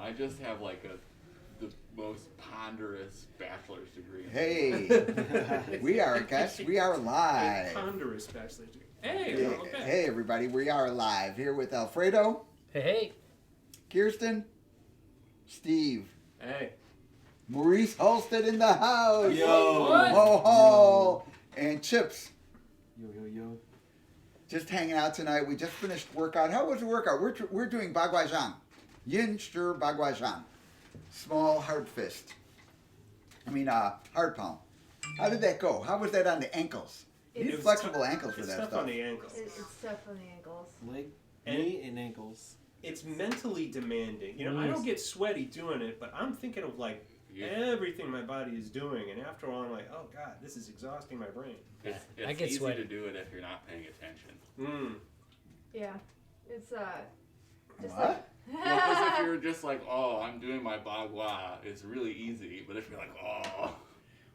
I just have like the most ponderous bachelor's degree. Hey, we are guys. We are A live. ponderous bachelor's degree. Hey, Hey, okay. hey, everybody, we are live here with Alfredo, Hey, Kirsten, Steve, Hey. Maurice Holstead in the house. Yo. What? Ho ho, and Chips. Yo. Just hanging out tonight. We just finished workout. How was the workout? We're doing Bagwajan, Yin Stir Bagwajan, small hard fist. Hard palm. How did that go? How was that on the ankles? You need It was flexible tough- ankles for it's that tough stuff. on the ankles. It's tough on the ankles. Leg, And- knee, and ankles. It's mentally demanding. You know, I don't get sweaty doing it, but I'm thinking of like everything my body is doing, and after a while, I'm like, oh god, this is exhausting my brain. It's I get easy sweaty. to do it if you're not paying attention. Yeah, it's just What? Well, because if you're just like, oh, I'm doing my bagua, it's really easy. But if you're like, oh,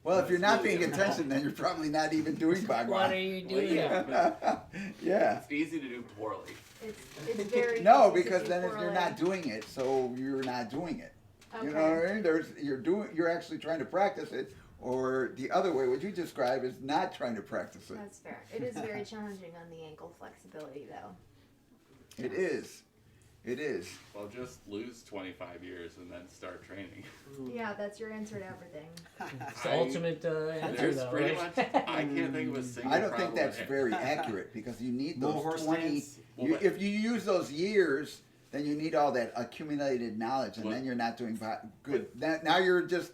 Well, if you're not It's really paying difficult. attention, then you're probably not even doing Bagua. what are you doing? yeah. Yeah. It's easy to do poorly. it's very No, easy to because do then if you're poorly. not doing it, so you're not doing it. Okay. You know what I mean? You're actually trying to practice it, or the other way, what you describe is not trying to practice it. That's fair. It is very challenging on the ankle flexibility, though. It is. It is. Well, just lose 25 years and then start training. Yeah, that's your answer to everything. It's the ultimate answer, There's though, pretty right? much, I can't think of a single I don't think problem that's with it. very accurate because you need More those horse 20. stance. Well, If you use those years, then you need all that accumulated knowledge, and Well- then you're not doing good. Now you're just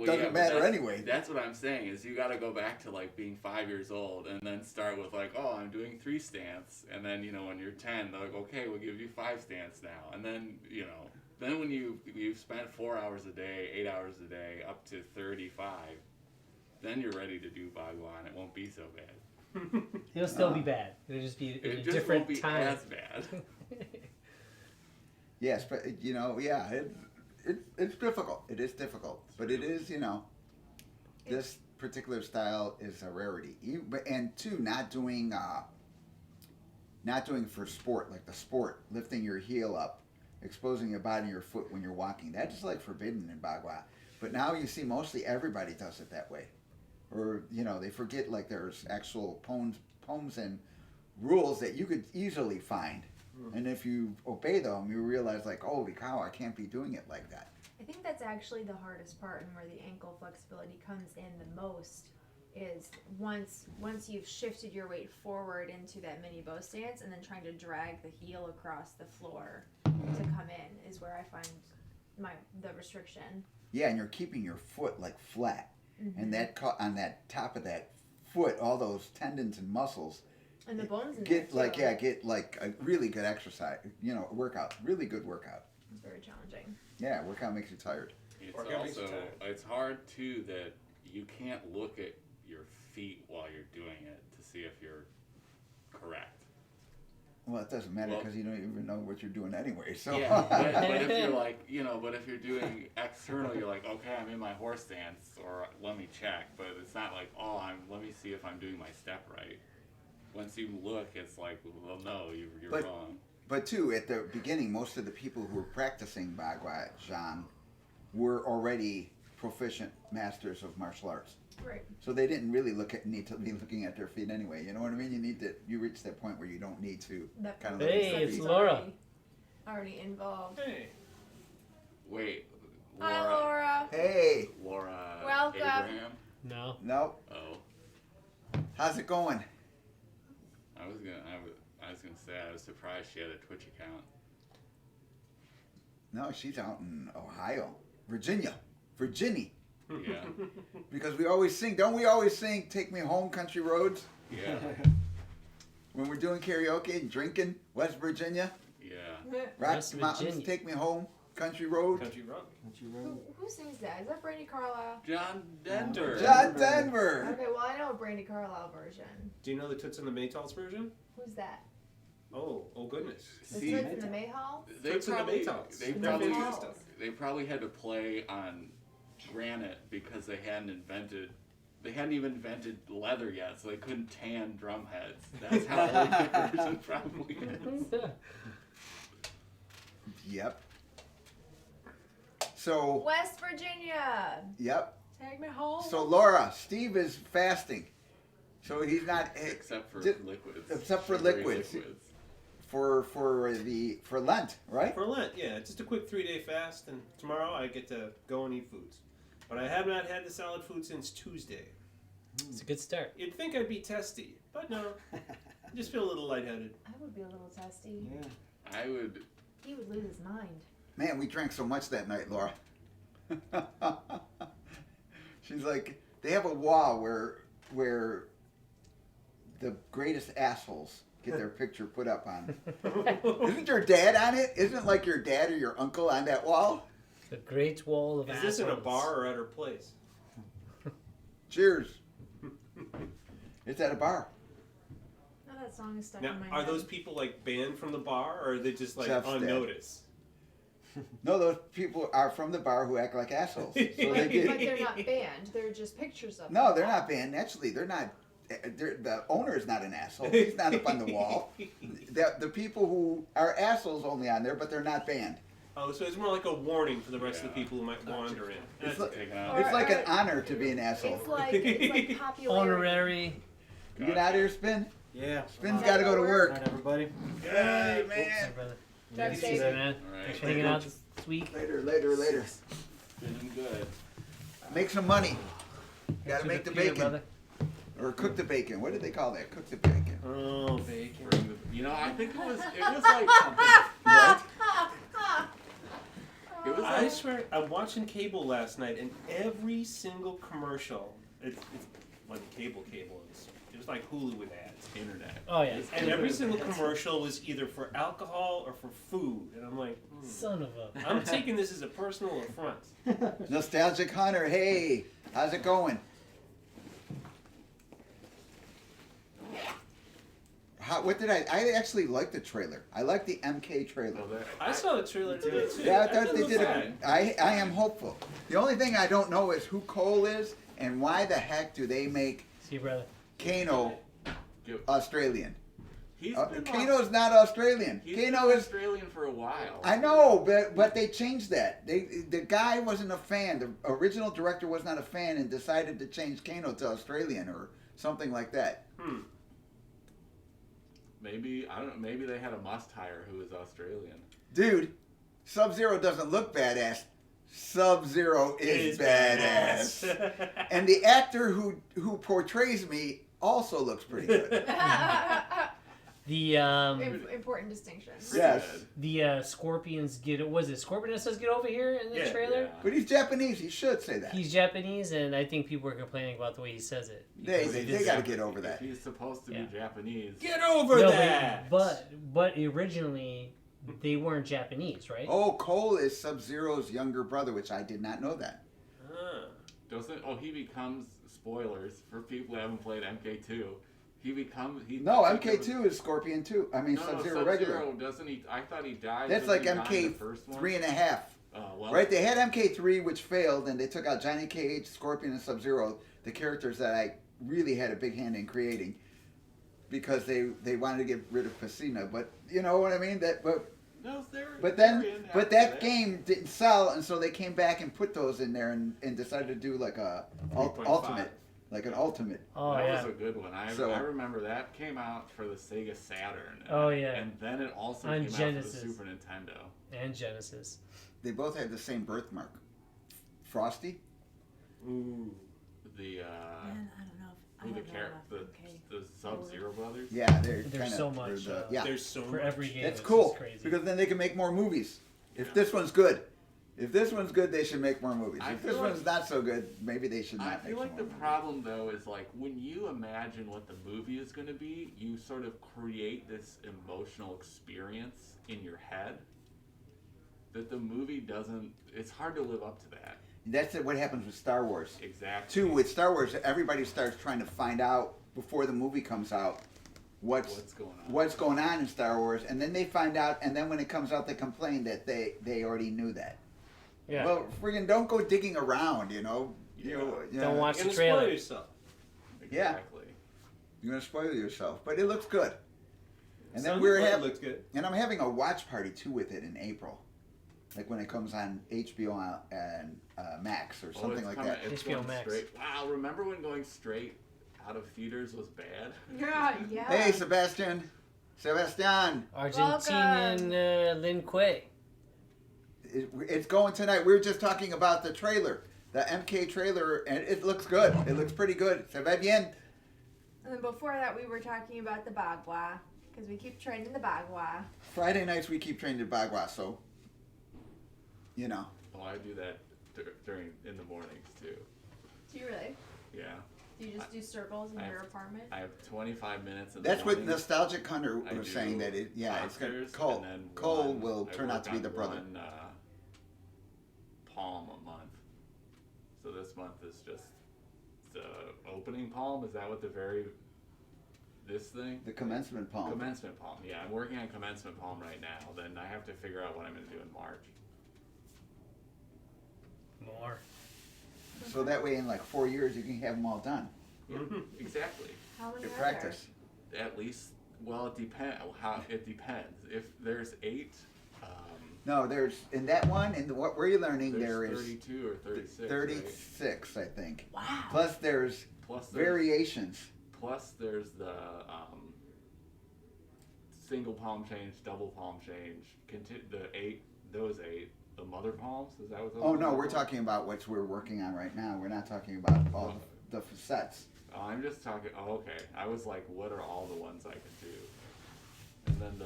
doesn't but matter that's- anyway. That's what I'm saying is you got to go back to like being 5 years old and then start with like, oh, I'm doing 3 stance, and then when you're 10, they're like, okay, we'll give you 5 stance now, and then then when you've spent 4 hours a day, 8 hours a day, up to 35, then you're ready to do bagua, and it won't be so bad. It'll still be bad. It'll just be in a It just different won't be time. as bad. Yes, but it's difficult. It is difficult, but it is this particular style is a rarity. And two, not doing for sport, like the sport, lifting your heel up, exposing your body, your foot when you're walking. That's like forbidden in Bagua. But now you see mostly everybody does it that way, or they forget like there's actual poems and rules that you could easily find. And if you obey them, you realize like, holy cow, I can't be doing it like that. I think that's actually the hardest part, and where the ankle flexibility comes in the most is once you've shifted your weight forward into that mini bow stance, and then trying to drag the heel across the floor to come in is where I find the restriction. Yeah, and you're keeping your foot like flat, and that on that top of that foot, all those tendons and muscles And the bones in get there too. get like a really good exercise. Workout, really good workout. It's very challenging. Yeah, workout makes you tired. It's Workout makes you also, tired. it's hard too that you can't look at your feet while you're doing it to see if you're correct. Well, it doesn't matter Well- because you don't even know what you're doing anyway. So Yeah, but if you're like, but if you're doing external, you're like, okay, I'm in my horse stance, or let me check. But it's not like, oh, let me see if I'm doing my step right. Once you look, it's like, well, no, you're But- wrong. But too, at the beginning, most of the people who were practicing Bagua Zhang were already proficient masters of martial arts. Right. So they didn't really need to be looking at their feet anyway. You know what I mean? You reach that point where you don't need to That kind of point look Hey, at your it's feet. Laura. Already involved. Hey. Wait, Hi, Laura. Hey, Laura Welcome. Abraham? No. no, Oh, how's it going? I was gonna say I was surprised she had a Twitch account. No, she's out in Ohio, Virginia, Yeah, because we always sing. Don't we always sing "Take Me Home, Country Roads" yeah, when we're doing karaoke and drinking? West Virginia, yeah. Rock West the Mountains, Virginia. take me home, country road. Country road. Country Who, road. who sings that? Is that Brandy Carlisle? John Denver. John Denver. Okay, well I know a Brandy Carlisle version. Do you know the Toots and the Maytals version? Who's that? Oh goodness. The See, Toots and the Mayhall? they Toots and the probably, Maytals. they And the probably, Maytals. they probably had to play on granite because they hadn't even invented leather yet, so they couldn't tan drum heads. That's how old the version probably is. Yep. So, West Virginia. yep. Take me home. So Laura, Steve is fasting. So he's not Except for Di- liquids. except for Sugary liquids. for Lent, right? For Lent, yeah, just a quick 3-day fast, and tomorrow I get to go and eat foods. But I have not had the solid food since Tuesday. It's a good start. You'd think I'd be testy, but no. I just feel a little lightheaded. I would be a little testy. Yeah. I would. He would lose his mind. Man, we drank so much that night, Laura. She's like, they have a wall where the greatest assholes get their picture put up on. Isn't your dad on it? Isn't like your dad or your uncle on that wall? The Great Wall of Is Assholes. this in a bar or at her place? Cheers. It's at a bar. Now that song is stuck Now, in my are head. those people like banned from the bar, or are they just like Jeff's on dead. notice? No, those people are from the bar who act like assholes. So they But get, they're not banned. They're just pictures of no, them. they're not banned. Actually, they're not. The owner is not an asshole. He's not up on the wall. The people who are assholes only on there, but they're not banned. Oh, so it's more like a warning for the rest of the Yeah. people who might wander in. It's That's like, Taken Or- out. it's like an or- honor to be an asshole. It's like popularity. Honorary. You get out of here, Spin. Yeah. Spin's Gotta got to go to go to work. Night, everybody. Hey, Hey, man. brother. Drive See safe. you there, man. Alright. Thanks for hanging out this week. Later. Feeling good. Make some money. Got to Thanks make for the peanut, bacon. brother. Or cook the bacon. What did they call that? Cook the bacon. Oh, bacon. Bring the- You know, I think it was like something. Right? It was I like swear, I'm watching cable last night, and every single commercial, it wasn't cable. It was like Hulu with ads. internet. Oh, yeah. And every single commercial was either for alcohol or for food. And I'm like, Son of a. I'm taking this as a personal affront. Nostalgic Hunter. Hey, how's it going? What did I actually like the trailer. I like the MK trailer. So that, I saw the trailer today, too. Yeah, I That thought they look did bad. it. I am hopeful. The only thing I don't know is who Cole is and why the heck do they make See you, brother. Kano Australian? he's been Kano's not Australian. He's Kano been is. Australian for a while. I know, but they changed that. The guy wasn't a fan. The original director was not a fan and decided to change Kano to Australian or something like that. Maybe I don't know. Maybe they had a must hire who is Australian. Dude, Sub-Zero doesn't look badass. Sub-Zero is badass. And the actor who portrays me also looks pretty good. The Important distinction. Yes. the Scorpions get. Was it Scorpion that says get over here in the Yeah, trailer? yeah. But he's Japanese. He should say that. He's Japanese, and I think people are complaining about the way he says it. They Because it they is- got to get over If that. he's supposed to Yeah. be Japanese, Get over No, that! but originally they weren't Japanese, right? Oh, Cole is Sub-Zero's younger brother, which I did not know that. Ah. doesn't? Oh, he becomes spoilers for people who haven't played MK2. He becomes No, MK2 is Scorpion 2. I mean, No, Sub-Zero regular. Sub-Zero, doesn't he? I thought he died. That's Didn't like he die in the first one? MK3.5. Well, Right? They had MK3, which failed, and they took out Johnny Cage, Scorpion, and Sub-Zero, the characters that I really had a big hand in creating, because they wanted to get rid of Pesina. But you know what I mean? No, they were- But they then, were in but after that game didn't sell, and so they came back and put those in there and decided to do like a 3.5. ultimate, like an ultimate. Oh that yeah. was a good one. I remember that came out for the Sega Saturn. Oh, yeah. And then it also On came out Genesis. for the Super Nintendo. And Genesis. They both had the same birthmark. Frosty. Ooh. The Man, I don't know. If, I who the don't know enough. Okay. the Sub-Zero brothers. Yeah, they're There's kinda, so much, yeah, There's so For much. every game. that's it's cool just crazy. because then they can make more movies. If Yeah. this one's good, they should make more movies. I If this feel like- one's not so good, maybe they should I not. feel make like some the more movies. problem though is like when you imagine what the movie is going to be, you sort of create this emotional experience in your head that the movie doesn't. It's hard to live up to that. That's what happens with Star Wars. Exactly. Too, with Star Wars, everybody starts trying to find out before the movie comes out what's What's going on? in Star Wars, and then they find out, and then when it comes out, they complain that they already knew that. Yeah. Well, friggin' don't go digging around, you know. Yeah. Don't watch You're the gonna trailer. spoil yourself. Exactly. You're gonna spoil yourself, but it looks good. And then Sounds we're like it having, looks good. and I'm having a watch party too with it in April. like when it comes on HBO and Max or something like that. It's HBO going Max. straight. Wow, remember when going straight out of theaters was bad? Yeah. Hey, Sebastian. Argentinian Lin Kuei. It's going tonight. We were just talking about the trailer, the MK trailer, and it looks good. It looks pretty good. Se ve bien. And then before that, we were talking about the bagua, because we keep training the bagua. Friday nights we keep training the bagua, so, you know. Oh, I do that in the mornings too. Do you really? Yeah. Do you just do circles in your apartment? I have 25 minutes in That's the what morning. Nostalgic Hunter I was do saying that it's Oscars, Cole. and then Cole one- will I turn work out to be on the brother. one, palm a month. So this month is just the opening palm. Is that what this thing? The commencement palm. Commencement palm. Yeah, I'm working on commencement palm right now. Then I have to figure out what I'm going to do in March. More. So that way in like 4 years you can have them all done. Yeah, exactly. How many Good are practice. At least, well, it depends. It depends. If there's 8, No, there's in that one, and what we're learning there's there is 32 or 36. 36, I think. Wow. Plus there's Plus there's, variations. plus there's the single palm change, double palm change. Those 8. The mother palms. Is that what those Oh no, are we're called? talking about what we're working on right now. We're not talking about all the facets. Oh, I'm just talking. Oh, okay. I was like, what are all the ones I could do? And then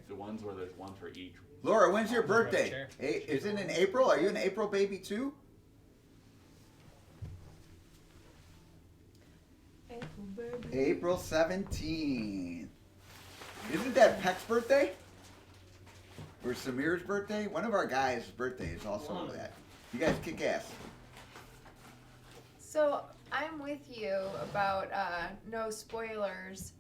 the ones where there's one for each. Laura, when's your I'll grab a birthday? chair. Hey, is it in April? Are you an April baby too? April 17th. Isn't that Peck's birthday? Or Samir's birthday? One of our guys' birthday is also that. You guys kick ass. So I'm with you about no spoilers.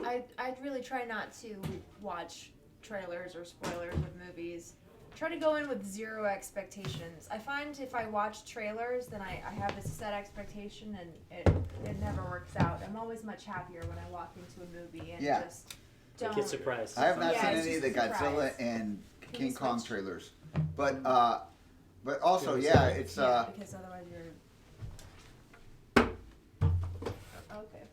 I'd really try not to watch trailers or spoilers with movies. Try to go in with zero expectations. I find if I watch trailers, then I have a set expectation and it never works out. I'm always much happier when I walk into a movie and Yeah. just don't. Get surprised. I have not Yeah, seen it's any of just the a Godzilla surprise. and Can King we Kong switch? trailers. But also, Can we yeah, switch? it's because otherwise you're. Okay.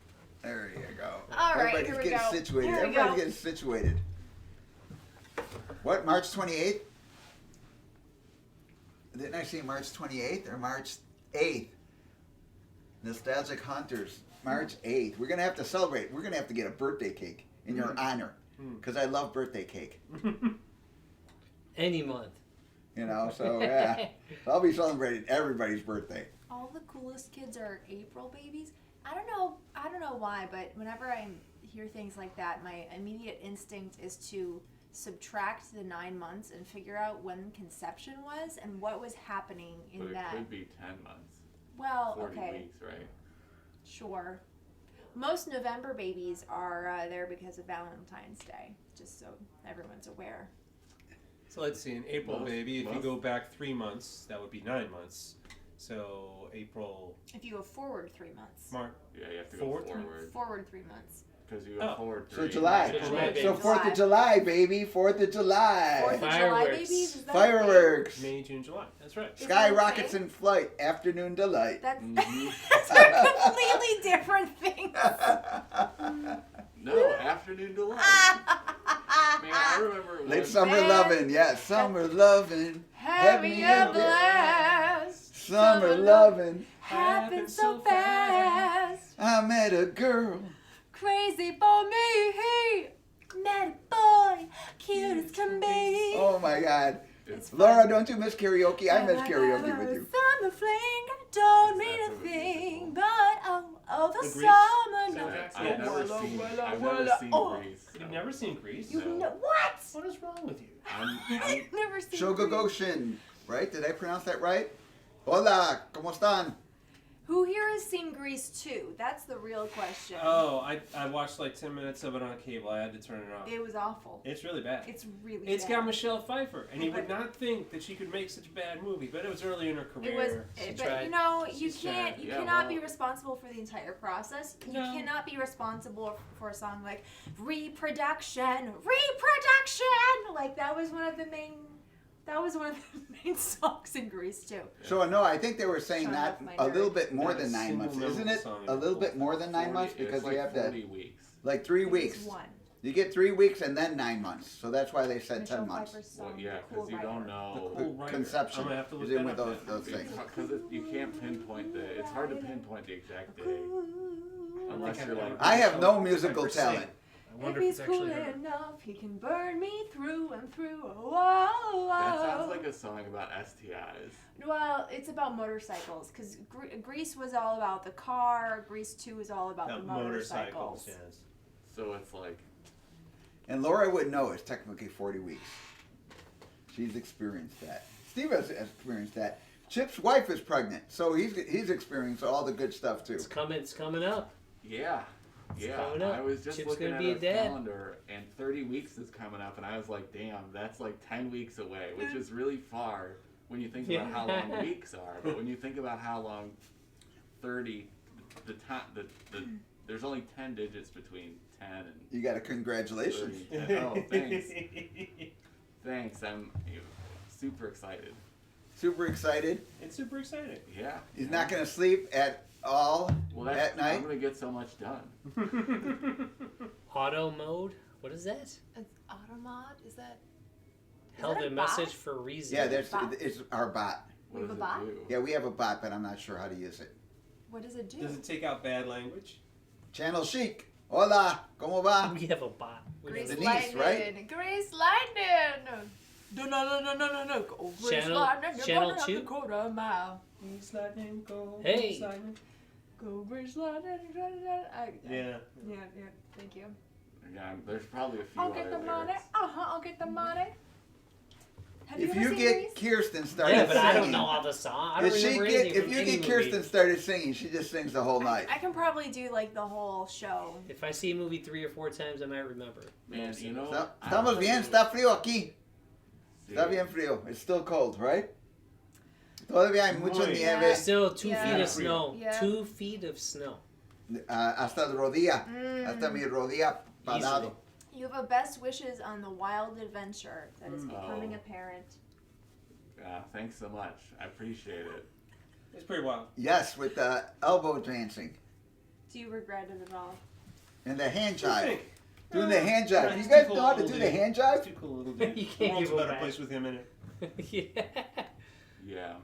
there you go. All right, Everybody's here we getting go. situated. Here we Everybody's go. getting situated. What, March 28th? Didn't I say March 28th or March 8th? Nostalgic Hunters, March 8th. We're going to have to celebrate. We're going to have to get a birthday cake in your honor because I love birthday cake. Any month. You know, so yeah. I'll be celebrating everybody's birthday. All the coolest kids are April babies. I don't know why, but whenever I hear things like that, my immediate instinct is to subtract the 9 months and figure out when conception was and what was happening in But it that. could be 10 months. Well, 40 okay, weeks, right? sure. Most November babies are there because of Valentine's Day, just so everyone's aware. So let's see, an April Most- baby, if you most- go back 3 months, that would be 9 months. So April, If you go forward 3 months. March. Yeah, you have to Forward? go forward. Forward 3 months. Because you go Oh. forward 3. So July. So July, So baby. 4th of July, baby. 4th of July. 4th of July Fireworks. babies? Is that a thing? Fireworks. May, June, July. That's right. Is Sky that a rockets thing? in flight. Afternoon delight. That's, Mhm. that's a completely different thing. No, afternoon delight. Man, I remember Late one- summer Man. lovin', yes, summer lovin', Having a blast. summer lovin'. Happened so fast. I met a girl. Crazy for me. Met a boy. Cute as can be. Oh my God, It's Laura, don't you miss karaoke? I miss karaoke with you. Summer fling don't mean a That's what we thing, do. but oh, the The Grease summer soundtrack? night. I've never seen. I've never seen oh. Grease. You've never seen Grease? You No. know what? What is wrong with you? I've never seen. Grease. Shogogoshin, right? Did I pronounce that right? Hola, ¿cómo están? Who here has seen Grease 2? That's the real question. Oh, I watched like 10 minutes of it on cable. I had to turn it off. It was awful. It's really bad. It's really It's bad. got Michelle Pfeiffer, and you would not think that she could make such a bad movie, but it was early in her career. It was, She but tried. you know, you She's can't, tried. you Yeah, cannot well- be responsible for the entire process. You No. cannot be responsible for a song like reproduction. Like that was one of the main That was one of the main songs in Grease too. So no, I think they were saying Shut not up, my a nerd. little bit more Not a than 9 months, single isn't memorable it? song in A the little whole bit more than 9 months It's because like you have 40 to weeks. like 3 It was weeks. one. You get 3 weeks and then 9 months. So that's why they said Michelle 10 months. Pfeiffer's Well, song, yeah, The Cool because you Rider. don't The know. cool writer. Conception I'm gonna have to look is in that with up those then. things. Because you can't pinpoint it's hard to pinpoint the exact day. Unless think you're I've like, ever I have heard no Michelle musical Pfeiffer sing. talent. I wonder If if he's it's cool actually her. enough, he can burn me through and through. Whoa, that sounds like a song about STIs. Well, it's about motorcycles because Grease was all about the car. Grease 2 is all about the motorcycles. Yes. So it's like, And Laura would know it's technically 40 weeks. She's experienced that. Steve has experienced that. Chip's wife is pregnant, so he's experienced all the good stuff too. It's coming up. yeah. Yeah, coming up. I was just Chip's looking gonna at be a a dad. calendar, and 30 weeks is coming up, and I was like, damn, that's like 10 weeks away, which is really far when you think about how long weeks are. But when you think about how long 30, there's only 10 digits between 10 and You got a congratulations. 30. Oh, thanks. Thanks, I'm super excited. Super excited. It's super exciting. Yeah. He's not going to sleep at all Well, at night. I'm going to get so much done. Auto mode. What is that? It's Automod? Is that? Held that a a message bot? for a reason. Yeah, Bot? it's our bot. What You does have a bot? it do? Yeah, we have a bot, but I'm not sure how to use it. What does it do? Does it take out bad language? Channel Chic. Hola, ¿cómo va? We have a bot. We Grease have a- Denise, Lightning. right? Grease Lightning. No. Go Grease Channel- Lightning. You're Channel gonna have 2. to quarter mile. Grease lightning, go. Hey. Grease lightning. Go Grease Lightning. Yeah. Yeah. Thank you. Yeah, there's probably a few I'll other get the lyrics. money. I'll get the money. Have If ever you seen get Grease? Kirsten started Yeah, but I don't singing, know all the song. I don't if remember anything if from you any get movie. Kirsten started singing, she just sings the whole night. I can probably do like the whole show. If I see a movie 3 or 4 times, I might remember. Man, you know, Estamos bien, está frío aquí. Sí. Está bien frío. It's still cold, right? Todavía hay mucho Muy. nieve Still 2 Yeah. feet of snow. Yeah. 2 feet of snow. hasta el rodilla. Hasta mi rodilla parado. Easily. You have a best wishes on the wild adventure that is becoming Oh. a parent. Thanks so much. I appreciate it. It's pretty wild. Yes, with the elbow dancing Do you regret it at all? and the hand What do you jive. think? Doing the hand jive. He's You guys too know how to cool, do dude. the hand He's jive? too cool, little dude. You The can't world's give a him better back. place with him in it. Yeah. Yeah.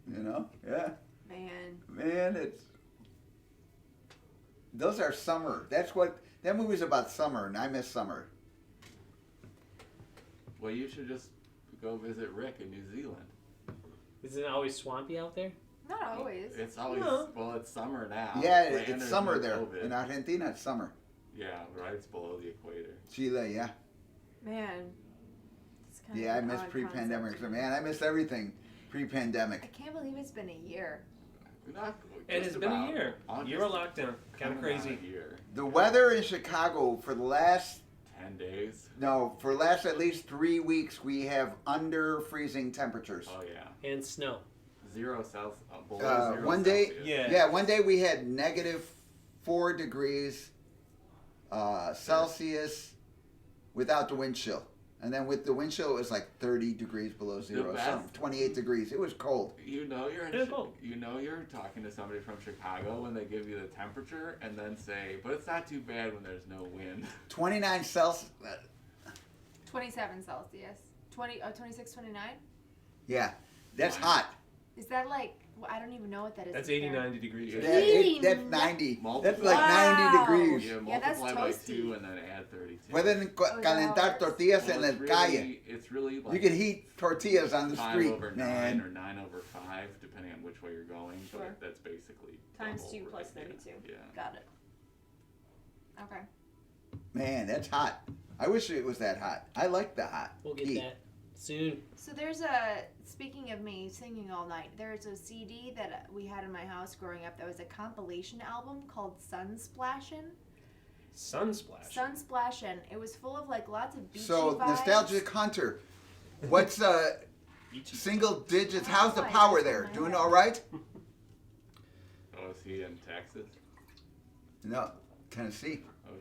You know? Yeah. Man. Man, it's. Those are summer. That's what. That movie's about summer, and I miss summer. Well, you should just go visit Rick in New Zealand. Isn't it always swampy out there? Not always. It's always No. Well, it's summer now. Yeah, and it's there's summer no there. COVID. In Argentina, it's summer. Yeah, right. It's below the equator. Chile, yeah. Man. It's kind Yeah, I of an miss odd pre-pandemic. concept. Man, I miss everything I pre-pandemic. can't believe it's been a year. Not, And just it's been a about year. August Year of lockdown. Kind of coming on crazy. a year. The weather in Chicago for the last 10 days. at least 3 weeks, we have under freezing temperatures. Oh yeah. And snow. 0 Celsius. Below 0 one day- Celsius. Yeah. Yeah, one day we had -4 degrees Celsius without the wind chill. And then with the wind chill, it was like 30 degrees below zero, best- something, 28 degrees. It was cold. You know you're in Yeah, cool. you know you're talking to somebody from Chicago when they give you the temperature and then say, but it's not too bad when there's no wind. 29 Celsius. 27 Celsius. 26, 29? Yeah, that's Wow. hot. Is that like, well, I don't even know what that is. That's in 80, Fahrenheit. 90 degrees. Yeah. That's 89. 90. That's Multiply- like 90 Wow. degrees. Yeah, that's multiply by toasty. 2 and then add 32. Pueden Oh, calentar no. tortillas en Well, la calle. it's really like You can heat tortillas on the 5 street, over 9 man. or 9 over 5, depending on which way you're going. Sure. But that's basically Times double, 2 right? plus 32. Yeah. Got it. Okay. Man, that's hot. I wish it was that hot. I like the hot. We'll get heat. that soon. So there's a, speaking of me singing all night, there's a CD that we had in my house growing up that was a compilation album called Sunsplashin'. Sunsplash. Sunsplashin'. It was full of like lots of beachy So, vibes. Nostalgic Hunter, what's single digits? How's the Oh, I power just there? put my Doing head. all right? Oh, is he in Texas? No, Tennessee. Oh,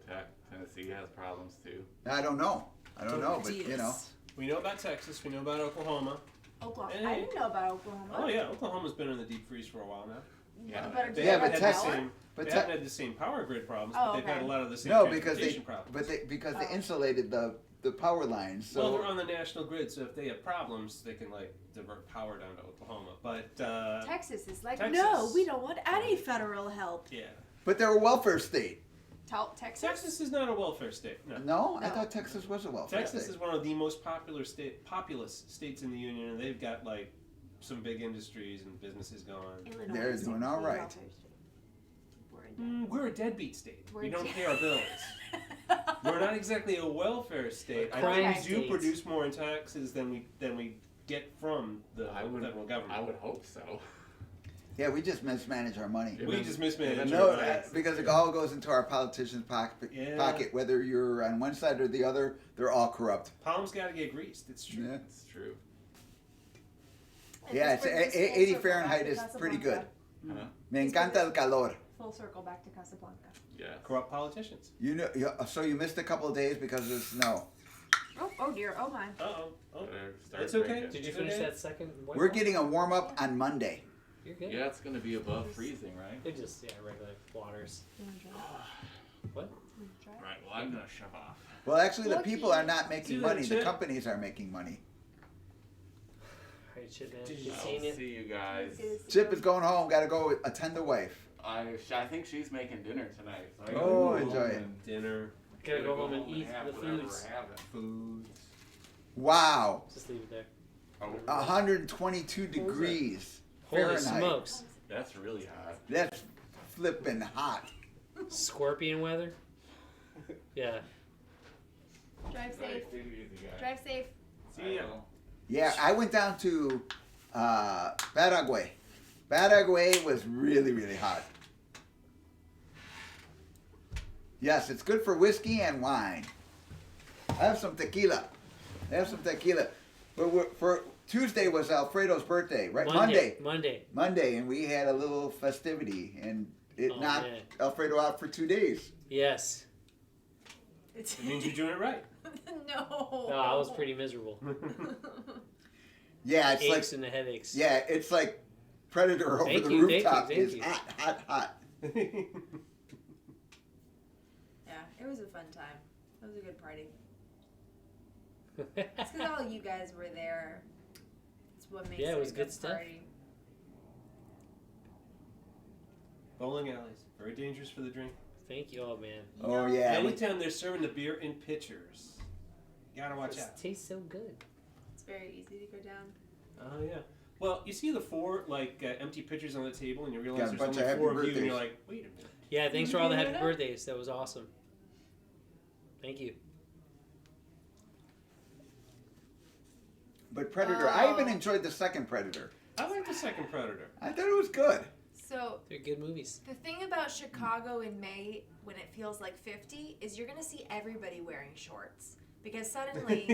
Tennessee has problems too. I don't know. But you know, We know about Texas. We know about Oklahoma. Oklahoma. Hey. I didn't know about Oklahoma. Oh yeah, Oklahoma's been in the deep freeze for a while now. Yeah. But They Yeah, haven't but had Tex- the same. but They Te- haven't had the same power grid problems, Oh, but they've had okay. a lot of the same No, because transportation problems. they Oh. insulated the power lines. So Well, they're on the national grid, so if they have problems, they can like divert power down to Oklahoma. But Texas is like, Texas- no, we don't want any federal help. yeah, but they're a welfare state. Texas? Texas is not a welfare state. No. No, I No. thought Texas was a welfare Texas state. is one of the most populous states in the union, and they've got like some big industries and businesses going. Illinois They're is doing a all right. welfare state. We're in We're a deadbeat state. We're We a don't dead- pay our bills. We're not exactly a welfare state. I Crime think we do states. produce more in taxes than we get from the I would, federal government. I would hope so. Yeah, we just mismanage our money. Yeah. We just mismanage. No, our money. because it all goes into our politicians' pocket. Yeah. Whether you're on one side or the other, they're all corrupt. Palms got to get greased. It's true. Yeah, It's true. yeah. It's, This brings us full 80 circle Fahrenheit back to is pretty good. Casablanca. Huh? Me encanta el calor. Full circle back to Casablanca. Yes. Corrupt politicians. So you missed a couple of days because of the snow. Oh dear, oh my. Uh-oh. Oh. Better start It's okay. drinking. Did you It's finish okay. that second? white We're wine? getting a warm up on Monday. You're good. Yeah, it's gonna be above freezing, right? They're just regular waters. You wanna try it? What? You wanna try it? Right. Well, I'm gonna shove off. Well, actually, the Lucky. people are not making Do that, money. The Chip. companies are making money. Alright, shit, man. Did You you- I'll seen it? see you guys. Chip is going home. Got to go attend the wife. I think she's making dinner tonight. So I gotta Oh, go home enjoy it. and- Dinner. Gotta go home and eat have the whatever foods. we're having. Foods. Wow, Just leave it there. Oh, 122 degrees Holy Fahrenheit. smokes. that's really hot. That's flipping hot. Scorpion weather? Yeah. Drive Right, safe. take it easy, guys. Drive safe. See ya. Yeah, I went down to Paraguay. Paraguay was really, really hot. Yes, it's good for whiskey and wine. Have some tequila. But for Tuesday was Alfredo's birthday, right? Monday. Monday, and we had a little festivity, and it Oh, knocked man. Alfredo out for 2 days. Yes. It means you're doing it right. No. No, I was pretty miserable. Yeah, it's Aches like and the headaches. it's like Predator over Thank the you, thank you, rooftop thank is you. hot. Yeah, it was a fun time. It was a good party. It's because all you guys were there. It's what makes Yeah, it it was a good good stuff. party. Bowling alleys. Very dangerous for the drink. Thank you, oh man. Oh yeah, Anytime they're serving the beer in pitchers, you gotta watch It out. tastes so good. It's very easy to go down. Oh yeah. Well, you see the four empty pitchers on the table, and you realize Got a there's bunch only of four happy of you, and birthdays. you're like, wait a minute. Yeah, thanks for all the happy Yeah. birthdays. That was awesome. Thank you. but Predator. I even Oh. enjoyed the second Predator. I like the second Predator. I thought it was good. So They're good movies. the thing about Chicago in May when it feels like 50 is you're gonna see everybody wearing shorts because suddenly,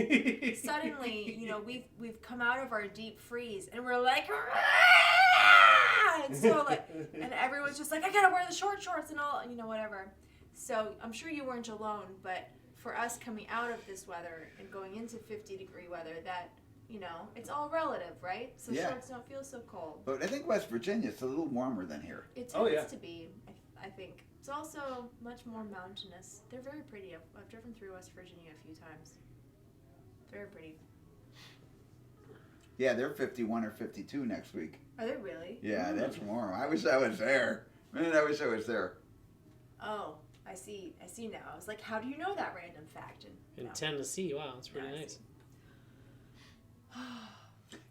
you know, we've come out of our deep freeze and we're like, "Rah!" and so like, and everyone's just like, I gotta wear the shorts and all, you know, whatever. So I'm sure you weren't alone, but for us coming out of this weather and going into 50-degree weather, that, you know, it's all relative, right? So Yeah. shorts don't feel so cold. But I think West Virginia it's a little warmer than here. It tends Oh, yeah. to be, I think. It's also much more mountainous. They're very pretty. I've driven through West Virginia a few times. Very pretty. Yeah, they're 51 or 52 next week. Are they really? Yeah, that's warm. I wish I was there. Man, I wish I was there. Oh, I see. I see now. I was like, how do you know that random fact? And In no. Tennessee, wow, that's pretty Yeah, I nice.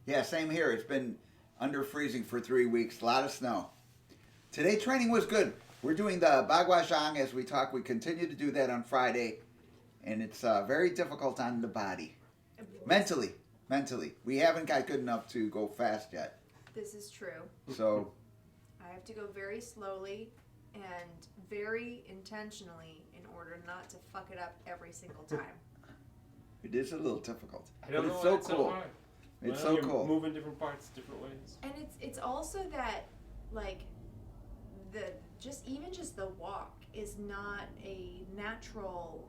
Yeah, same here. It's been under freezing for 3 weeks. A lot of snow. Today training was good. We're doing the Bagwajang as we talk. We continue to do that on Friday, and it's very difficult on the body. Mentally. We haven't got good enough to go fast yet. This is true. So, I have to go very slowly and very intentionally in order not to fuck it up every single time. it is a little difficult. I don't But know it's why so it's cool. so hard. It's Well, so you're cool. moving different parts different ways. And it's also that, like, just the walk is not a natural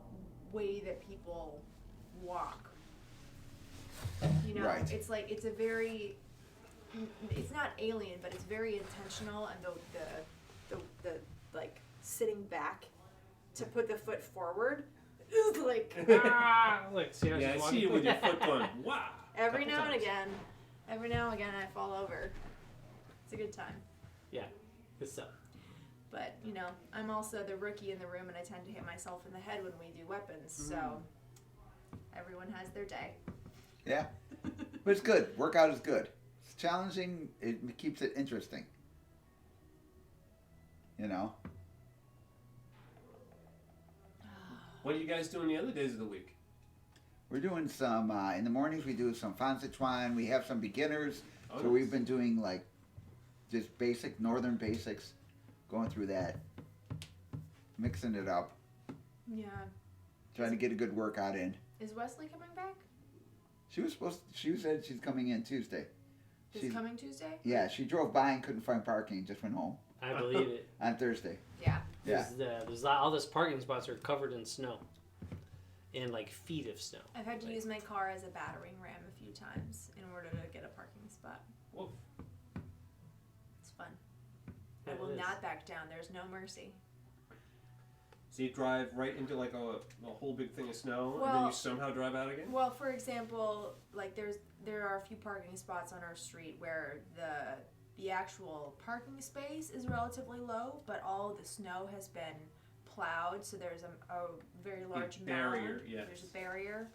way that people walk. You know, Right. it's like it's a very, it's not alien, but it's very intentional, and the like sitting back to put the foot forward is like Look, see how Yeah, I she's see walking? you with your foot going, wow. every couple now and times. again. Every now and again, I fall over. It's a good time. Good stuff. But, you know, I'm also the rookie in the room, and I tend to hit myself in the head when we do weapons, so everyone has their day. Yeah. But it's good. Workout is good. It's challenging. It keeps it interesting. You know? What are you guys doing the other days of the week? We're doing some, in the mornings we do some Fansichuan. We have some beginners. Oh, So nice. we've been doing like just basic northern basics, going through that, mixing it up, Yeah. trying to get a good workout in. Is Wesley coming back? She said she's coming in Tuesday. Is coming Tuesday? Yeah, she drove by and couldn't find parking, just went home I believe it. on Thursday. Yeah. Yeah. There's all those parking spots are covered in snow. And like feet of snow. I've had to use my car as a battering ram a few times in order to get a parking spot. Woof. It's fun. Yeah, I will it is. not back down. There's no mercy. So you drive right into like a whole big thing of snow, and then Well- you somehow drive out again? Well, for example, like there are a few parking spots on our street where the actual parking space is relatively low, but all the snow has been plowed, so there's a very large mound. barrier, yes. There's a barrier,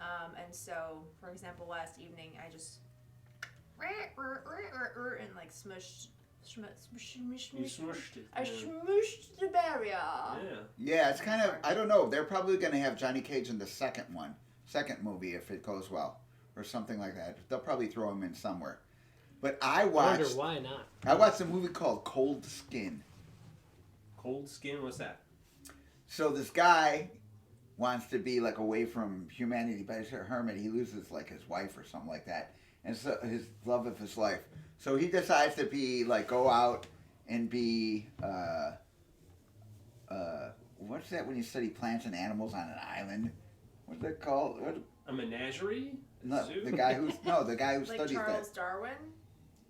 and so, for example, last evening I just and like smushed. You smushed it. I yeah. smooshed the barrier. Yeah. Yeah, it's kind of, I don't know, they're probably going to have Johnny Cage in the second movie if it goes well, or something like that. They'll probably throw him in somewhere. But I wonder watched why not. a movie called Cold Skin. Cold skin, what's that? So this guy wants to be like away from humanity, but he's a hermit. He loses like his wife or something like that, and so his love of his life. So he decides to be like go out and be what's that when you study plants and animals on an island? What's that called? A menagerie? No, Zoo? the guy who Like studies Charles that. Darwin?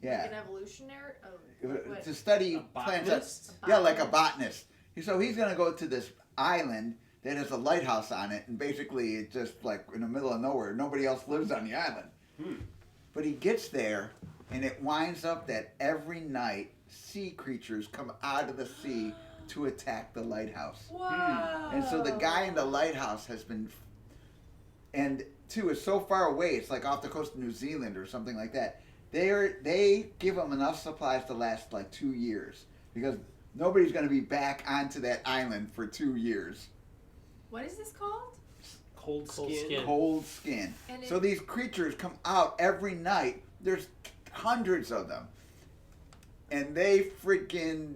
Yeah, Like an evolutionary? Oh, what? to study A plants. botanist? Yeah, like a botanist. So he's gonna go to this island that has a lighthouse on it, and basically it's just like in the middle of nowhere. Nobody else lives on the island. But he gets there, and it winds up that every night sea creatures come out of the sea to attack the lighthouse. Whoa! And so the guy in the lighthouse has been, and two is so far away. It's like off the coast of New Zealand or something like that. They give them enough supplies to last like 2 years because nobody's going to be back onto that island for 2 years. What is this called? Cold Cold skin? skin. Cold skin. And So these creatures come out every night. There's hundreds of them, and they freaking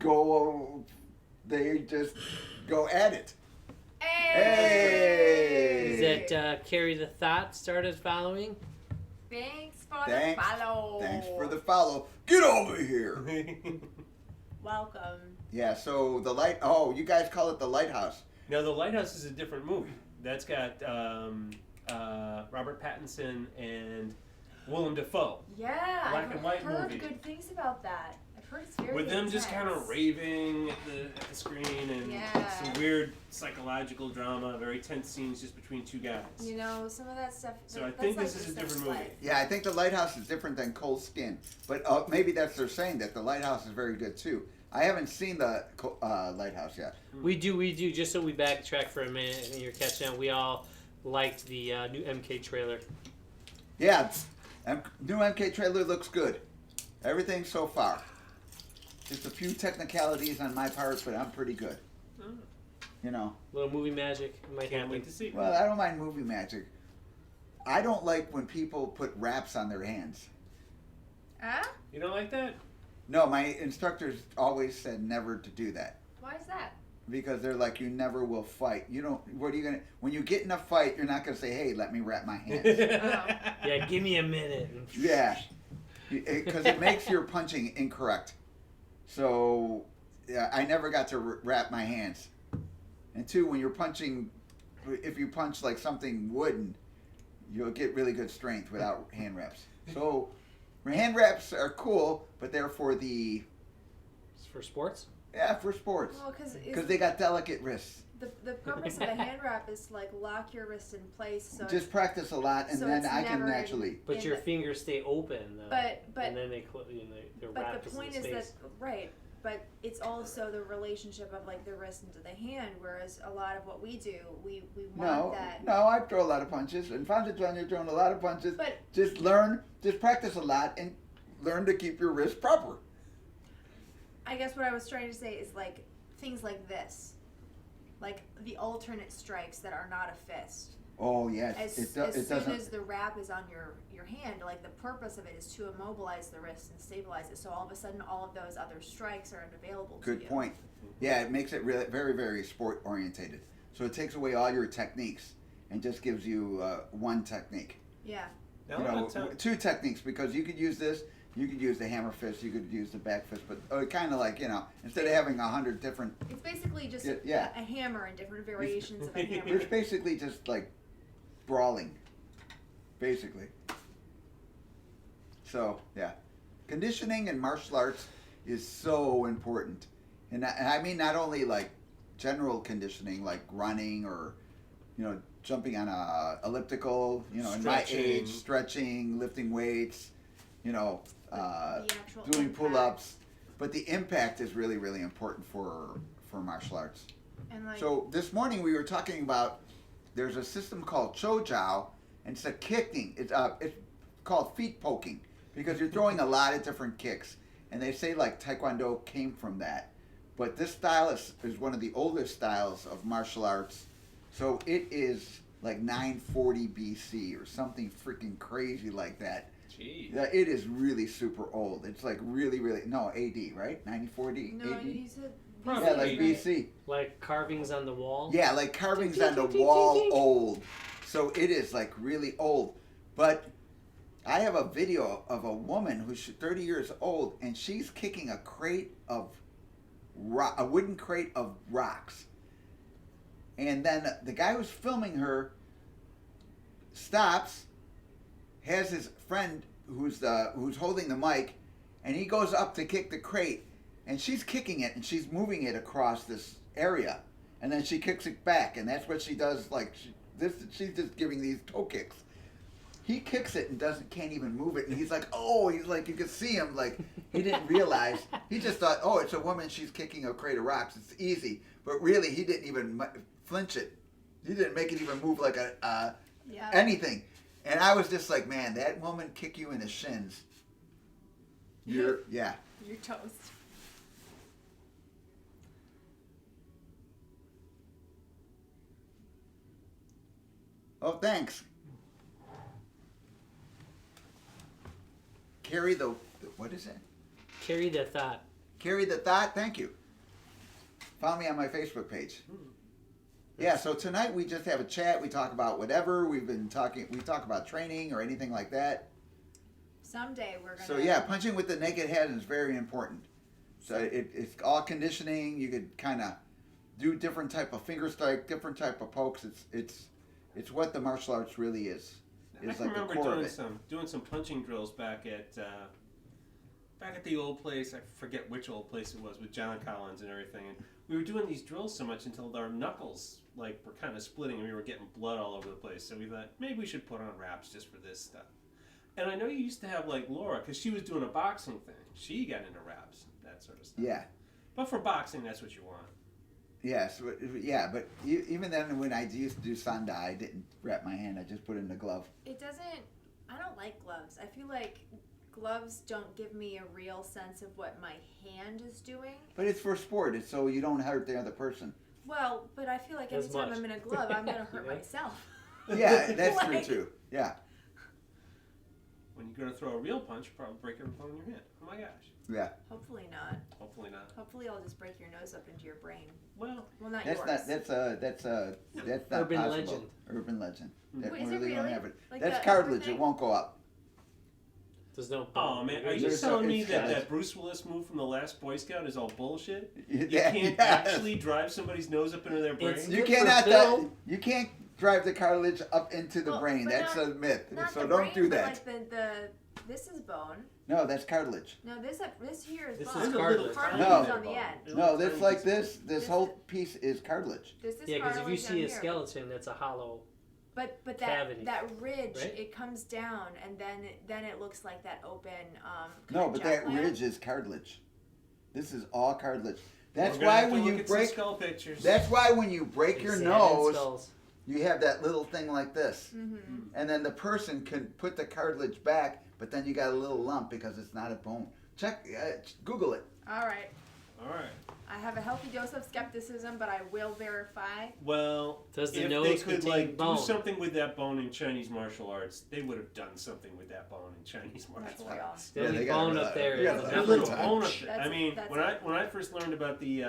go. They just go at it. Hey! Is that Carrie the Thought started following? Thanks for Thanks. the follow. Thanks for the follow. Get over here. Welcome. Yeah. So the light. Oh, you guys call it the lighthouse. Now, The Lighthouse is a different movie. That's got Robert Pattinson and Willem Dafoe. Yeah, Black I've and white heard movie. good things about that. I've heard it's very With them just kind of intense. raving at the screen and Yeah. some weird psychological drama, very tense scenes just between two guys. You know, some of that stuff. So I that's think like this is a the different stuff movie. life. Yeah, I think the lighthouse is different than Cold Skin, but maybe that's they're saying that the lighthouse is very good too. I haven't seen the lighthouse yet. We do. Just so we backtrack for a minute and you're catching up, we all liked the new MK trailer. Yeah, new MK trailer looks good. Everything so far. Just a few technicalities on my part, but I'm pretty good. Mm. You know. Little movie magic might Can't happen. wait to see it. Well, I don't mind movie magic. I don't like when people put wraps on their hands. Huh? You don't like that? No, my instructors always said never to do that. Why is that? Because they're like, you never will fight. You don't, what are you going to, when you get in a fight, you're not going to say, hey, let me wrap my hands. Yeah, give me a minute. Yeah. Because it makes your punching incorrect. So, yeah, I never got to wrap my hands. And two, when you're punching, if you punch like something wooden, you'll get really good strength without hand wraps. So hand wraps are cool, but they're for For sports? for sports. Well, Because they got delicate wrists. the purpose of a hand wrap is to like lock your wrist in place. So Just practice a lot, and so then it's I can never- actually. But in your the- fingers stay open, though. But and then they're but wrapped the in point the is that space. right. But it's also the relationship of like the wrist into the hand, whereas a lot of what we do, we want that. No, I throw a lot of punches. And Fonzie John, you're throwing a lot of punches. But Just practice a lot and learn to keep your wrist proper. I guess what I was trying to say is like things like this, like the alternate strikes that are not a fist. Oh, yes. As it soon doesn't. as the wrap is on your hand, like the purpose of it is to immobilize the wrist and stabilize it. So all of a sudden, all of those other strikes are unavailable to you. Good point. Yeah, it makes it really very, very sport orientated. So it takes away all your techniques and just gives you one technique. Yeah. Now, You I'm know, gonna tell- two techniques, because you could use this. You could use the hammer fist. You could use the back fist. But kind of like, instead of having 100 different, It's basically just Yeah. a hammer and different variations of a hammer. it's basically just like brawling, basically. So, yeah. Conditioning in martial arts is so important. And I mean not only like general conditioning, like running or, jumping on a elliptical, in my Stretching. age, stretching, lifting weights, The actual doing impact. pull-ups. But the impact is really, really important for martial arts. And like, So this morning we were talking about, there's a system called chojiao, and it's a kicking. It's called feet poking, because you're throwing a lot of different kicks, and they say like Taekwondo came from that. But this style is one of the oldest styles of martial arts. So it is like 940 BC or something freaking crazy like that. Jeez. Yeah, it is really super old. It's like really, really, no, AD, right? 940 no, AD? you said Probably. Yeah, like right? BC. Like carvings on the wall? Yeah, like carvings on the wall old. So it is like really old. But I have a video of a woman who's 30 years old, and she's kicking a wooden crate of rocks. And then the guy who's filming her stops, has his friend who's holding the mic, and he goes up to kick the crate, and she's kicking it, and she's moving it across this area, and then she kicks it back, and that's what she does. Like she's just giving these toe kicks. He kicks it and can't even move it, and he's like, you could see him, like he didn't realize. He just thought, it's a woman, she's kicking a crate of rocks, it's easy. But really, he didn't even flinch it. He didn't make it even move like anything. And I was just like, man, that woman kick you in the shins. You're toast. Oh, thanks. Carry the what is it? Carry the thought. Carry the thought. Thank you. Follow me on my Facebook page. Yeah, so tonight we just have a chat. We talk about whatever. We talk about training or anything like that. Someday we're gonna. So yeah, punching with the naked hand is very important. So it's all conditioning. You could kind of do different type of finger strike, different type of pokes. It's what the martial arts really is. I It's can like the remember core of doing it. doing some punching drills back at the old place. I forget which old place it was, with John Collins and everything. And we were doing these drills so much until our knuckles were kind of splitting, and we were getting blood all over the place. So we thought maybe we should put on wraps just for this stuff. And I know you used to have like Laura, because she was doing a boxing thing. She got into wraps, that sort of stuff. Yeah. But for boxing, that's what you want. Yes, but even then, when I used to do sanda, I didn't wrap my hand. I just put it in the glove. It doesn't. I don't like gloves. I feel like gloves don't give me a real sense of what my hand is doing. But it's for sport. It's so you don't hurt the other person. Well, but I feel like As anytime much. I'm in a glove, I'm gonna hurt Yeah. myself. Yeah, that's true Like- too. Yeah, When you're going to throw a real punch, you probably break every bone in your hand. Oh my gosh. yeah. Hopefully not. Hopefully not. Hopefully I'll just break your nose up into your brain. Well, Well, not That's yours. not. That's not Urban possible. legend. Urban legend. That Wait, is we it really don't really? have it. Like That's the cartilage. upper thing? It won't go up. There's no. oh man, are you There's telling me it's that got- that Bruce Willis move from The Last Boy Scout is all bullshit? You Yeah, can't yes. actually drive somebody's nose up into their brain? It's- You Good for cannot. film. You can't drive the cartilage up into the Well, brain. but That's not- a myth. Not So the don't brain, do but that. like this is bone. No, that's cartilage. No, this here is This bone. is There's a cartilage. little Cartilage No. is on the end. No, this like this This whole is- piece is cartilage. This is Yeah, because if you cartilage see down a here. skeleton, that's a hollow. But cavity, that ridge, right? it comes down and then it looks like that open. No, kinda but that jack-lamp. ridge is cartilage. This is all cartilage. That's We're gonna why have to when look you at some break. skull pictures. That's why when you break your Examine nose, skulls. you have that little thing like this, Mhm. and then the person can put the cartilage back, but then you got a little lump because it's not a bone. Check, Google it. All right. All right. I have a healthy dose of skepticism, but I will verify. Well, Does the if they nose could contain like bone? do something with that bone in Chinese martial arts, they would have done something with that bone in Chinese martial real. arts. The only they gotta bone rely- up there they is gotta the rely A on little time. bone up there. That's- I mean, that's when I first learned about the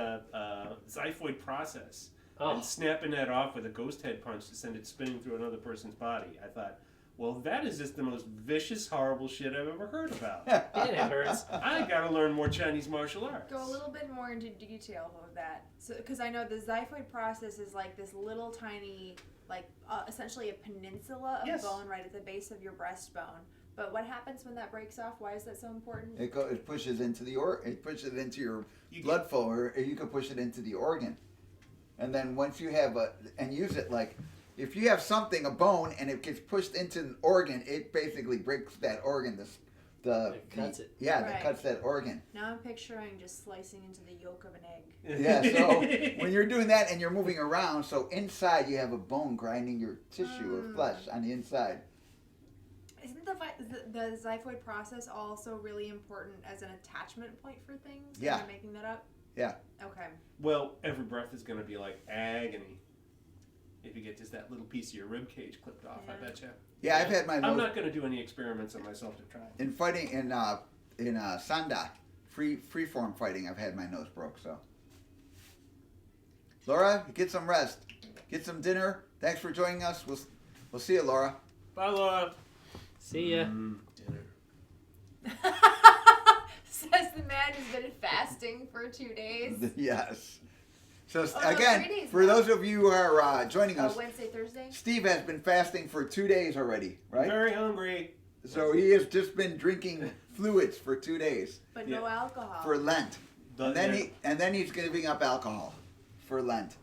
xiphoid process Oh, and snapping that off with a ghost head punch to send it spinning through another person's body, I thought, well, that is just the most vicious, horrible shit I've ever heard about. yeah, it hurts. I gotta learn more Chinese martial arts. Go a little bit more into detail of that. So, because I know the xiphoid process is like this little tiny, like essentially a peninsula of Yes. bone right at the base of your breastbone. But what happens when that breaks off? Why is that so important? It pushes into it pushes it into your You blood flow, or you can push it into the organ. And then once you have and use it like, if you have something, a bone, and it gets pushed into an organ, it basically breaks that organ. It cuts it. Yeah, Right. that cuts that organ. Now I'm picturing just slicing into the yolk of an egg. Yeah, so when you're doing that and you're moving around, so inside you have a bone grinding your tissue or flesh on the inside. Isn't the xiphoid process also really important as an attachment point for things? Yeah. Am I making that up? Yeah. Okay. Well, every breath is going to be like agony if you get just that little piece of your rib cage clipped off. Yeah. I bet you. Yeah, I've had my I'm nose not going to do any experiments on myself to try. in fighting in Sanda, free form fighting. I've had my nose broke. So, Laura, get some rest, get some dinner. Thanks for joining us. We'll see you, Laura. Bye, Laura. See ya. Dinner. Says the man who's been fasting for 2 days. Yes. So Oh, no, again, 3 days for now. those of you who are joining us, Wednesday, Thursday? Steve has been fasting for 2 days already, right? Very hungry. So he has just been drinking fluids for 2 days But no alcohol. for Lent, The- and then he's giving up alcohol for Lent.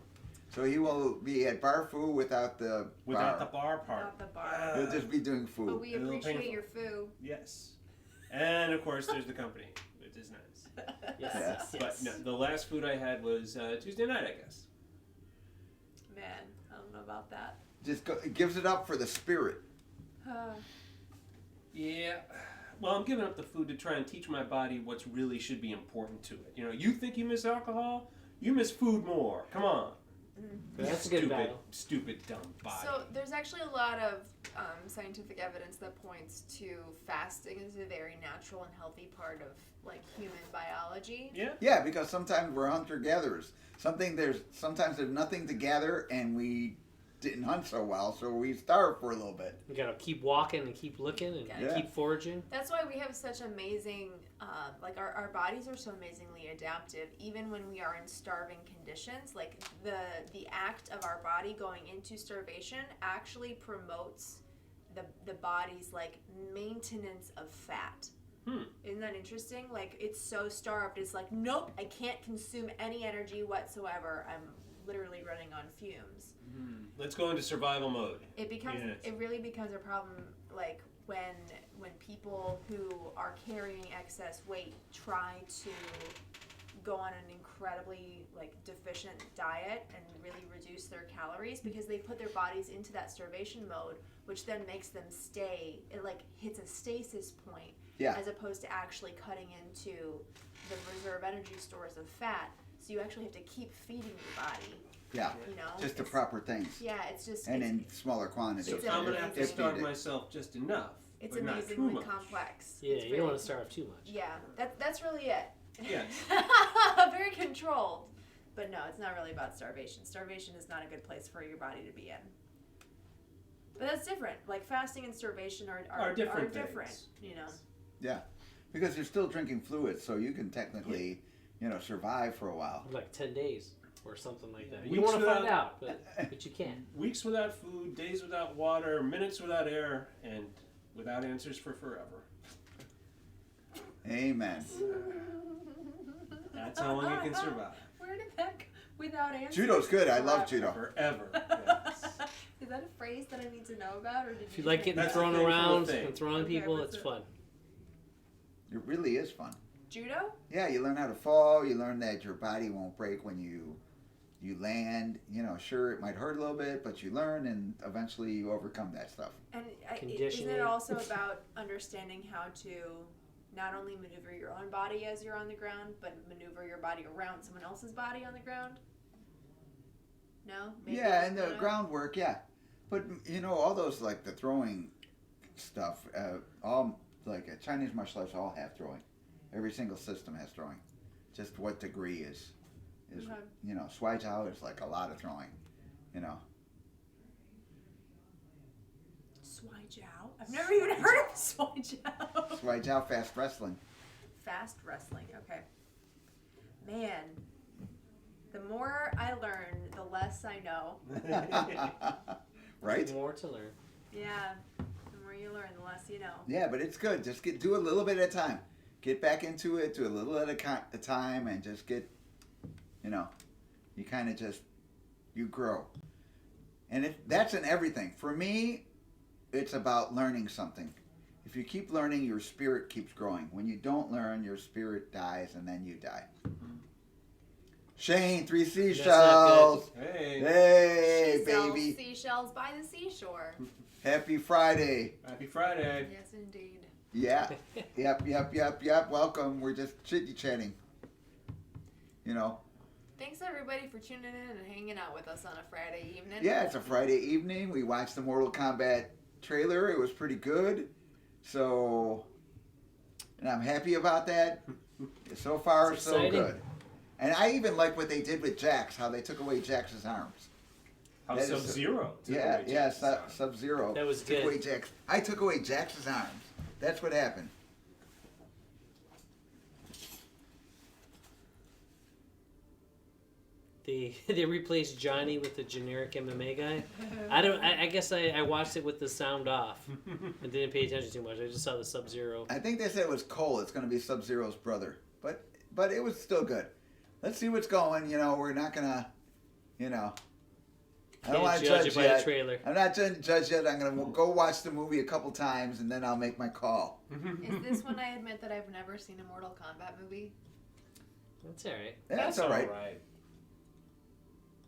So he will be at bar food without the Without the bar. bar part. Not the bar. He'll just be doing But food. we A little appreciate painful. your food. Yes. And of course, there's the company, which is nice. Yes, Yeah. yes, But yes. no, the last food I had was Tuesday night, I guess. Man, I don't know about that. It gives it up for the spirit. Yeah. Well, I'm giving up the food to try and teach my body what's really should be important to it. You know, you think you miss alcohol, you miss food more. Come on. That's a good Stupid, battle. stupid, dumb body. So there's actually a lot of scientific evidence that points to fasting as a very natural and healthy part of like human biology. yeah. Yeah, because sometimes we're hunter gatherers. Sometimes there's nothing to gather, and we didn't hunt so well, so we starve for a little bit. You gotta keep walking and keep looking and Yeah. keep foraging. That's why we have such amazing, like our bodies are so amazingly adaptive, even when we are in starving conditions. Like the act of our body going into starvation actually promotes the body's like maintenance of fat. Isn't that interesting? Like it's so starved, it's like nope, I can't consume any energy whatsoever. I'm literally running on fumes. Let's go into survival mode. It becomes Yes. it really becomes a problem like when people who are carrying excess weight try to go on an incredibly like deficient diet and really reduce their calories because they put their bodies into that starvation mode, which then makes them stay. It like hits a stasis point Yeah. as opposed to actually cutting into the reserve energy stores of fat. So you actually have to keep feeding your body. Yeah. You know, Just the It's- proper things. Yeah, it's just And it's, in smaller quantities. So It's I'm going to have to If starve needed. myself just enough, it's but not too amazingly much. complex. Yeah, It's you don't very- want to starve too much. Yeah, that's really it. Yes. Very controlled. But no, it's not really about starvation. Starvation is not a good place for your body to be in. But that's different. Like fasting and starvation are different different, things. you know. Yeah. Because you're still drinking fluids, so you can technically, survive for a while. Like 10 days. or something like that. Weeks You want to find without- out, but you can't. Weeks without food, days without water, minutes without air, and without answers for forever. Amen. That's how long you can survive. Where did that go? Without answers? Judo's good. I love judo. Forever. Yes. Is that a phrase that I need to know about, or did If you just like make getting that That's up? thrown the thing for the around thing. and throwing Okay, people, what's it's it? fun. It really is fun. Judo? Yeah, you learn how to fall. You learn that your body won't break when you land. You know, sure, it might hurt a little bit, but you learn, and eventually you overcome that stuff. And isn't Conditioning. it also about understanding how to not only maneuver your own body as you're on the ground, but maneuver your body around someone else's body on the ground? No? Maybe Yeah, and the judo? groundwork, yeah. But you know, all those like the throwing stuff, all like Chinese martial arts all have throwing. Every single system has throwing. Just what degree is Okay. you know, Swai Jiao is like a lot of throwing. You know. Swai Jiao? I've never even heard of Swai Jiao. Swai Jiao fast wrestling. Fast wrestling, okay. Man, the more I learn, the less I know. Right? More to learn. Yeah, the more you learn, the less you know. Yeah, but it's good. Just do a little bit at a time. Get back into it, do a little at a time, and just get, you know, you kind of just, you grow. And that's in everything. For me, it's about learning something. If you keep learning, your spirit keeps growing. When you don't learn, your spirit dies, and then you die. Shane, 3 That's not seashells. Hey. Hey, She sells baby. seashells by the seashore. Happy Friday. Happy Friday. Yes, indeed. Yeah. Yep. Welcome. We're just chitty-chatting. You know. Thanks everybody for tuning in and hanging out with us on a Friday evening. Yeah, it's a Friday evening. We watched the Mortal Kombat trailer. It was pretty good. So, and I'm happy about that. So far, It's so exciting. good. And I even like what they did with Jax, how they took away Jax's arms. How That is Sub-Zero. took Yeah, away yeah, Jackson's arm. Sub-Zero. That was took good. away Jax. I took away Jax's arms. That's what happened. They replaced Johnny with the generic MMA guy. I guess I watched it with the sound off and didn't pay attention too much. I just saw the Sub-Zero. I think they said it was Cole. It's going to be Sub-Zero's brother. But it was still good. Let's see what's going. You know, we're not going to, you know. I don't Can't want to judge judge it by yet. the trailer. I'm not judge yet. I'm going to go watch the movie a couple times, and then I'll make my call. Is this when I admit that I've never seen a Mortal Kombat movie? That's all right. That's all right.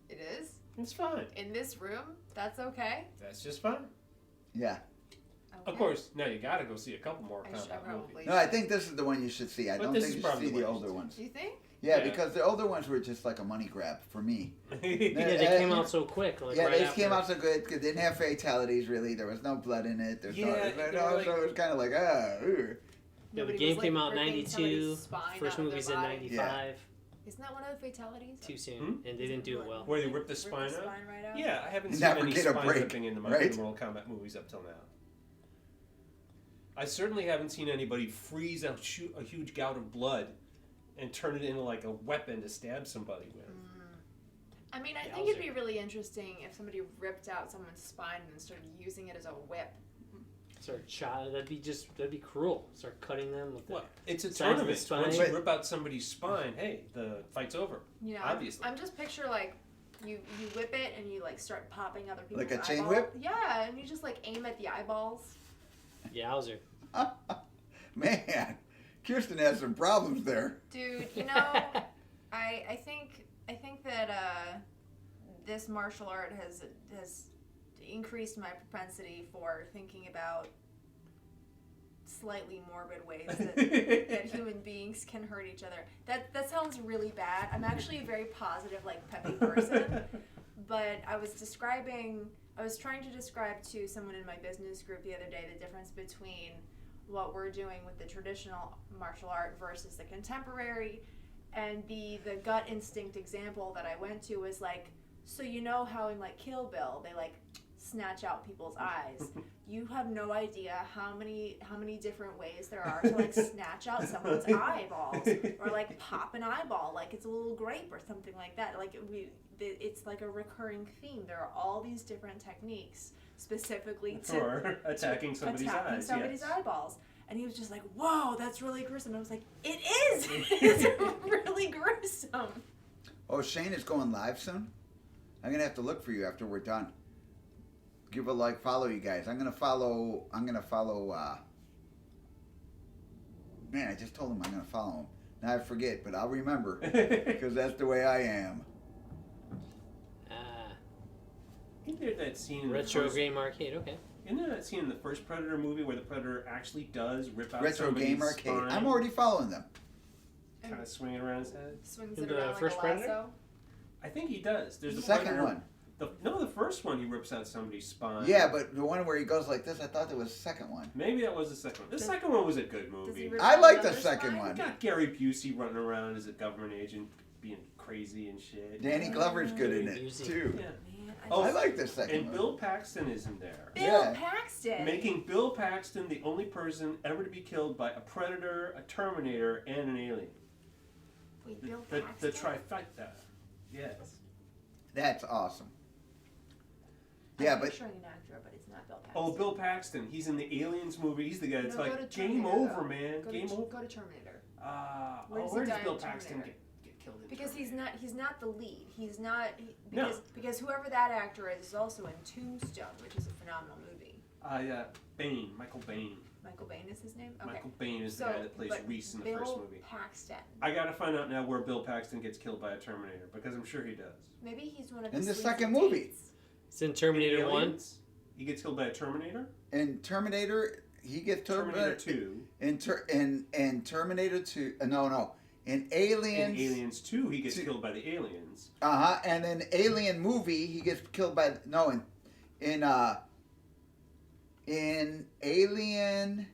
It is? It's fine. In this room? That's okay? That's just fine. Yeah. Of Okay. course, now you gotta go see a couple more I should combat probably- movies. No, I think this is the one you should see. I But don't this think is you should probably see the the one you older should ones. Do you think? Yeah, Yeah. because the older ones were just like a money grab for me. Yeah, they came uh, out so quick. Like Yeah, right they after. came out so good because they didn't have fatalities really. There was no blood in it. There's Yeah, no, they're no like- so it was kind of like ugh. Yeah, the Nobody game was, came like, out in ripping 92. somebody's spine First out of movie's their in body. 95. Isn't that one of the fatalities? Too soon, Hmm? and they didn't do it well. Where they rip the spine Rip the out? spine right out? Yeah, I haven't You seen never any get a spine break, ripping in the right? Mortal Kombat movies up till now. I certainly haven't seen anybody freeze a huge gout of blood and turn it into like a weapon to stab somebody with. I mean, I think it'd be really interesting if somebody ripped out someone's spine and started using it as a whip. Start that'd be cruel. Start cutting them with Well, it's a size of the tournament. spine. Once you But- rip out somebody's spine, hey, the fight's over. You know, Obviously. I'm just picture like you whip it and you like start popping other people's Like a chain eyeballs. whip? Yeah, and you just like aim at the eyeballs. Yowzer. Man, Kirsten has some problems there. Dude, you know, I think that this martial art has increased my propensity for thinking about slightly morbid ways that human beings can hurt each other. That sounds really bad. I'm actually a very positive, like peppy person, but I was trying to describe to someone in my business group the other day the difference between what we're doing with the traditional martial art versus the contemporary, and the gut instinct example that I went to was like, so you know how in like Kill Bill they like snatch out people's eyes. You have no idea how many different ways there are to like snatch out someone's eyeballs or like pop an eyeball like it's a little grape or something like that. Like it's like a recurring theme. There are all these different techniques specifically for attacking somebody's eyes. Somebody's eyeballs. And he was just like, "Whoa, that's really gruesome." I was like, "It is. It's really gruesome." Oh, Shane is going live soon. I'm gonna have to look for you after we're done. Give a like, follow you guys. I'm gonna follow. Man, I just told him I'm gonna follow him. Now I forget, but I'll remember because that's the way I am. Isn't there that scene in Retro Game Arcade, okay. Isn't there that scene in the first Predator movie where the Predator actually does rip out Retro somebody's Game Arcade. spine, I'm already following them. kind of swinging around his head? Swings In it the around first like a lasso. Predator? I think he does. There's The the second Predator- one. the first one he rips out somebody's spine. Yeah, but the one where he goes like this, I thought that was the second one. Maybe that was the second one. The second one was a good Does he movie. rip I out like the another second spine? one. You got Gary Busey running around as a government agent being crazy and shit. Danny Glover's good in it Easy. too. Yeah. Man, Oh, I like the second And one. Bill Paxton is in there. Bill Yeah. Paxton. Making Bill Paxton the only person ever to be killed by a Predator, a Terminator, and an alien. Wait, Bill The Paxton. trifecta. Yes. That's awesome. I'm Yeah, but picturing an actor, but it's not Bill Paxton. Oh, Bill Paxton. He's in the Aliens movie. He's the guy that's No, go like, to game Terminator, over, though. man. Go Game to, over. Go to Terminator. Where he does die Bill in Paxton Terminator? get killed in Because Terminator? he's not the lead. He's not No. because whoever that actor is also in Tombstone, which is a phenomenal movie. Yeah, Bane. Michael Bane. Michael Bain is his name. Okay. Michael Bane is the So, guy that plays but Reese in the Bill first movie. Paxton. I gotta find out now where Bill Paxton gets killed by a Terminator because I'm sure he does. Maybe he's one of In the sleazy second movie. dates. It's in Terminator In 1. Aliens, he gets killed by a Terminator. in Terminator, he gets Terminator 2. In Terminator 2, no. In In Aliens, Aliens 2, he gets Two. killed by the aliens. and in Alien movie, he gets killed by in Alien,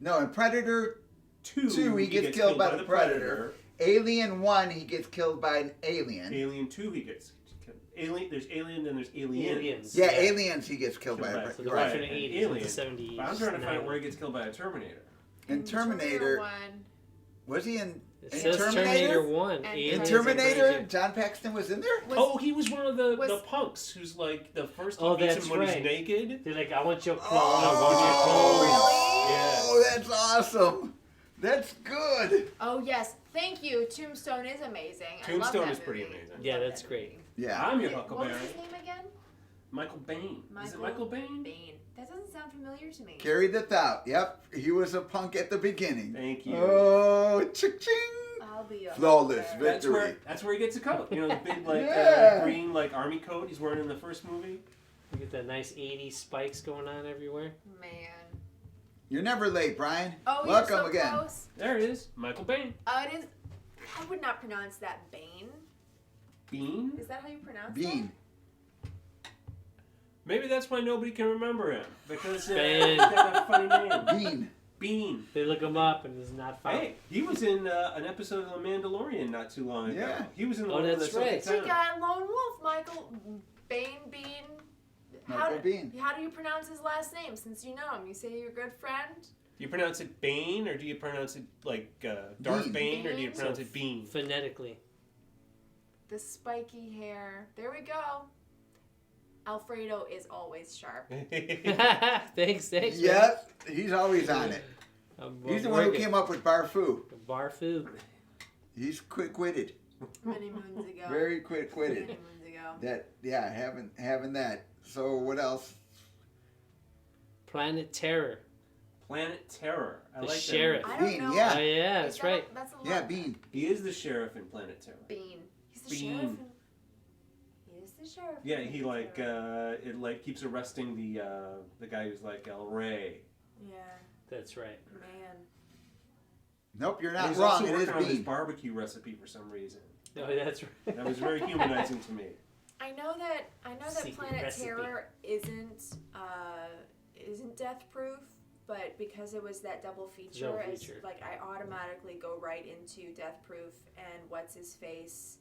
in Predator 2, he gets killed by the Predator. Alien 1, he gets killed by an alien. Alien 2, he gets killed. There's Alien, and there's Aliens. Aliens. Yeah, Yeah. Aliens, he gets killed by a Killed by- So the right. right. 80s, Alien. the 70s. But I'm trying to find out 90s. where he gets killed by a Terminator. In Terminator, 1 was he in? It In says Terminator? Terminator 1. And In Aliens Terminator, Invasion. John Paxton was in there. was, He was one of the was- punks who's like the first he Oh, meets that's him when right. he's naked. They're like, I want your clothes. Oh, that's awesome. That's good. Oh yes, thank you. Tombstone is amazing. I love Tombstone that is pretty movie. amazing. Yeah, Love that's that great. movie. Yeah. I'm your What was Huckleberry. his name again? Michael Bane. Is it Michael Bane? Bane. That doesn't sound familiar to me. Carry the thought. Yep, he was a punk at the beginning. Thank you. Oh, ching! I'll be a Flawless Huckleberry. victory. That's where he gets a coat. You know, the big Yeah. green army coat he's wearing in the first movie. You get that nice 80s spikes going on everywhere. Man. You're never late, Brian. Oh, Welcome you're so again. close. There it is, Michael Bane. It is. I would not pronounce that Bane. Bean. Is that how you pronounce Bean. Maybe that's why nobody can remember him because Bane. he's got that funny name. Bean. Bean. They look him up and it's not found. Hey, he was in an episode of The Mandalorian not too long ago. Yeah. He was in the Oh, one that's that's right. up that? in We town. got Lone Wolf, Michael Bean. Michael Bean. How do you pronounce his last name? Since you know him, you say you're a good friend. Do you pronounce it Bane or do you pronounce it like Darth Bean. Bane or do you Bean. pronounce it Bean? Phonetically. The spiky hair. There we go. Alfredo is always sharp. Thanks, man. Yep, he's always on it. I'm He's the one who working. came up with Barfu. Bar food. He's quick-witted. Many moons ago. Very Many quick-witted. moons ago. Having that. So what else? Planet Terror. Planet Terror. I The like sheriff. that. I don't Bean, know. yeah. Oh, yeah, Is that's that- right. That's a lot. Yeah, Bean. He is the sheriff in Planet Terror. Bean. He's the Bean. sheriff. He is the sheriff. Yeah, he it keeps arresting the guy who's like El Rey. Yeah, That's right. man. Nope, you're And not he's wrong. also It is working on his Bean. barbecue recipe for some reason. Oh, that's right. That was very humanizing to me. I know that Secret Planet recipe. Terror isn't death proof, but because it was that double feature, Double it's feature. like I automatically go right into Death Proof and what's his face,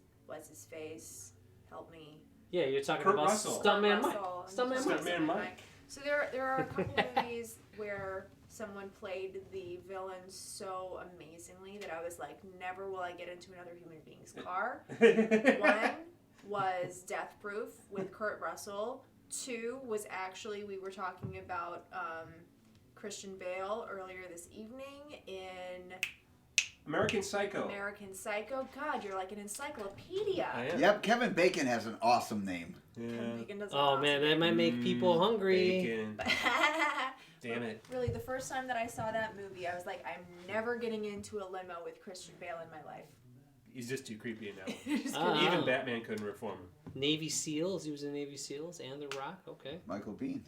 help me. Yeah, you're talking Kurt about Russell. Stuntman Mike. Russell and Stuntman Mike. Stuntman Mike. So there are a couple movies where someone played the villain so amazingly that I was like, never will I get into another human being's car. One was Death Proof with Kurt Russell. Two was actually, we were talking about Christian Bale earlier this evening in American Psycho. American Psycho. God, you're like an encyclopedia. I am. Yep, Kevin Bacon has an awesome name. Kevin Yeah. Bacon does an Oh man, awesome that might make people hungry. Bacon. job. Damn it. Really, the first time that I saw that movie, I was like, I'm never getting into a limo with Christian Bale in my life. He's just too creepy in that one. Just Ah. kidding. Even Batman couldn't reform him. Navy SEALs. He was in Navy SEALs and The Rock. Okay. Michael Biehn.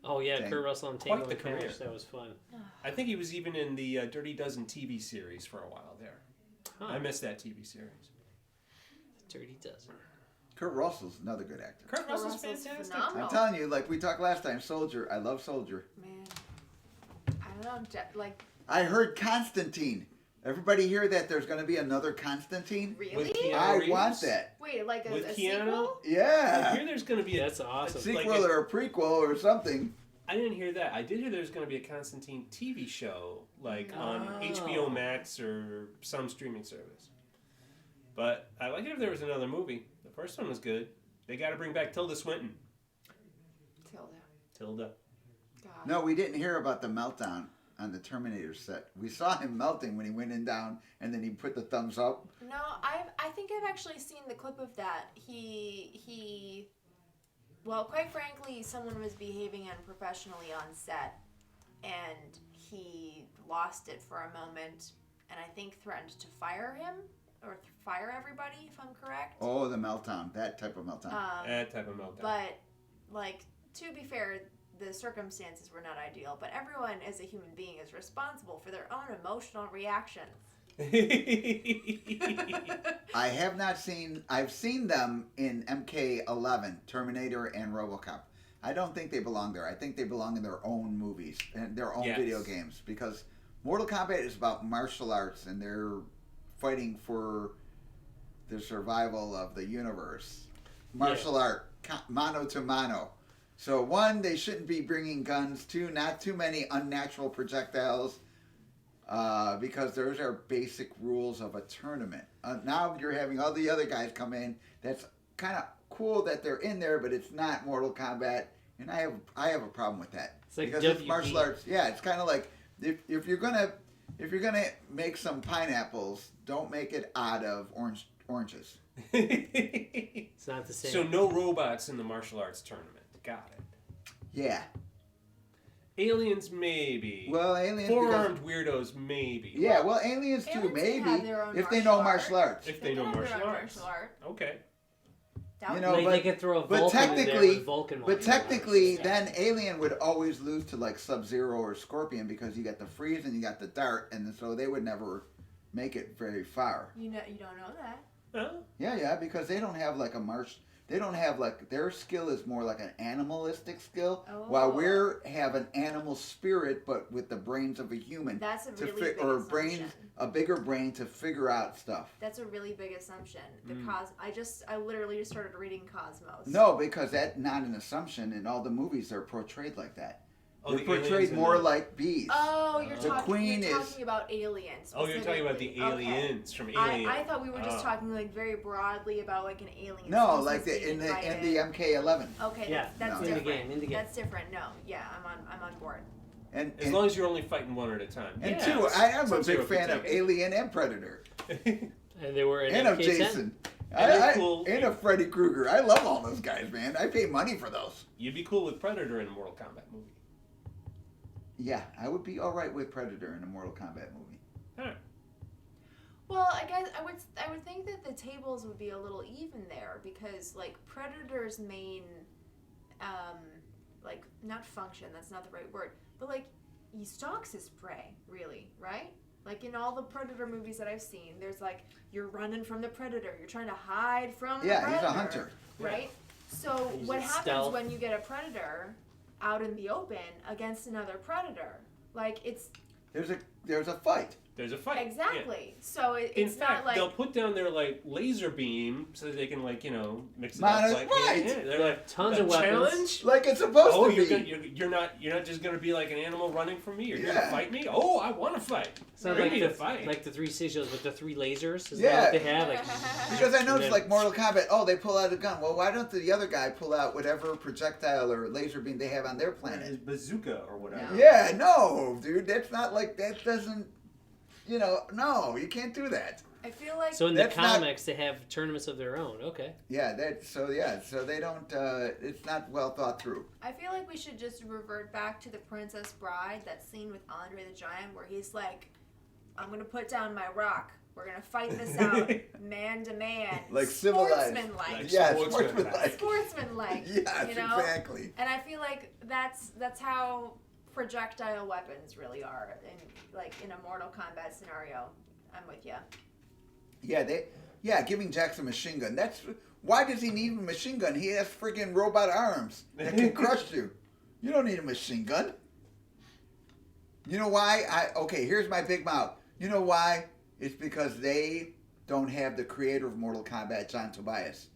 Oh yeah, Dang. Kurt Russell and Quite Tango the and Cash. career. That was fun. I think he was even in the Dirty Dozen TV series for a while there. Huh. I missed that TV series. Dirty Dozen. Kurt Russell's another good actor. Kurt Russell's Russell's fantastic. phenomenal. I'm telling you, like we talked last time, Soldier. I love Soldier. Man, I don't know, like, I heard Constantine. Everybody hear that there's going to be another Constantine? really? Keanu I Reeves? want that. Wait, like With a Keanu? sequel? I Yeah. hear there's going to be That's awesome. Sequel like or a prequel or something. I didn't hear that. I did hear there's going to be a Constantine TV show, like on Oh. HBO Max or some streaming service. But I like it if there was another movie. The first one was good. They got to bring back Tilda Swinton. Tilda. God. No, we didn't hear about the meltdown on the Terminator set. We saw him melting when he went in down and then he put the thumbs up. No, I think I've actually seen the clip of that. He well, quite frankly, someone was behaving unprofessionally on set, and he lost it for a moment, and I think threatened to fire him or fire everybody, if I'm correct. Oh, the meltdown. That type of meltdown. That type of meltdown. But, like, to be fair, the circumstances were not ideal, but everyone as a human being is responsible for their own emotional reactions. I have not seen. I've seen them in MK11, Terminator, and RoboCop. I don't think they belong there. I think they belong in their own movies and their own Yes. video games because Mortal Kombat is about martial arts and they're fighting for the survival of the universe. Martial art, mano to mano. So one, they shouldn't be bringing guns. Two, not too many unnatural projectiles. Because those are basic rules of a tournament. Now you're having all the other guys come in. That's kind of cool that they're in there, but it's not Mortal Kombat, and I have a problem with that. It's like because it's martial arts. Yeah, it's kind of like if you're gonna make some pineapples, don't make it out of oranges. It's not the same. So no robots in the martial arts tournament. Got it. Yeah. Aliens, maybe. Well, aliens. Four-armed weirdos, maybe. Yeah, well, aliens too, Aliens can maybe have their own if they know martial martial arts. If they know can have martial their own arts. martial art. Okay. That You would know, be- like but- they could throw a but Vulcan in there technically- with Vulcan But martial arts. technically, Yeah. then Alien would always lose to like Sub-Zero or Scorpion because you got the freeze and you got the dart, and so they would never make it very far. you don't know that. Huh? Yeah, because they don't have like a march. They don't have like their skill is more like an animalistic skill, while Oh. we're have an animal spirit, but with the brains of a human That's a to really fit big or assumption. brains a bigger brain to figure out stuff. That's a really big assumption. I literally just started reading Cosmos. No, because that's not an assumption, and all the movies are portrayed like that. Oh, They're the portrayed aliens in more the- like bees. Oh, The queen you're is- talking about aliens. Oh, you're talking about the specifically. Okay. aliens from Alien. I thought we were just Oh. talking like very broadly about like an alien. No, species like being in the invited. MK11. Okay, Yeah, that's no. in the different. game, in the game. That's different. No, yeah, I'm on board. And As long as you're only fighting one at a time. and Yeah, two, I am a Sub-Zero big could fan of take it. Alien and Predator. And they were in And of MK10. Jason. And they're cool. And of Freddy Krueger. I love all those guys, man. I pay money for those. You'd be cool with Predator in a Mortal Kombat movie. Yeah, I would be all right with Predator in a Mortal Kombat movie. Alright. Well, I guess I would think that the tables would be a little even there because like Predator's main, like not function. That's not the right word, but like he stalks his prey, really, right? Like in all the Predator movies that I've seen, there's like you're running from the Predator, you're trying to hide from the Yeah, Predator, he's a hunter. right? So He's what a happens stealth. when you get a Predator out in the open against another Predator? Like it's There's a fight. there's a fight. Yeah. Exactly. So In it's fact, not like they'll put down their like laser beam so that they can like mix it Mine up. is Like, right. yeah, they're like Tons a of weapons. challenge. Like it's supposed Oh, to you're, be. you're not just gonna be like an animal running from me. You're Yeah. gonna fight me. Oh, I want to fight. Sounds Bring like me the, to fight. like the three seashells with the three lasers. Is Yeah. that what they have? Like, Because I noticed, then- like Mortal Kombat, oh, they pull out a gun. Well, why don't the other guy pull out whatever projectile or laser beam they have on their planet? Bazooka or whatever. Yeah, no, dude, that's not like that. Doesn't, no, you can't do that. I feel like so in the That's not- comics, they have tournaments of their own. Okay. Yeah, so they don't. It's not well thought through. I feel like we should just revert back to the Princess Bride, that scene with Andre the Giant where he's like, I'm gonna put down my rock. We're gonna fight this out, man to man. Like civilized. Sportsmanlike. Like Yeah, sportsmanlike. Sportsmanlike. Yes, you know? exactly. And I feel like that's how projectile weapons really are in a Mortal Kombat scenario. I'm with you. Yeah, giving Jax a machine gun. That's why does he need a machine gun? He has friggin' robot arms that can crush you. You don't need a machine gun. You know why? Okay, here's my big mouth. You know why? It's because they don't have the creator of Mortal Kombat, John Tobias.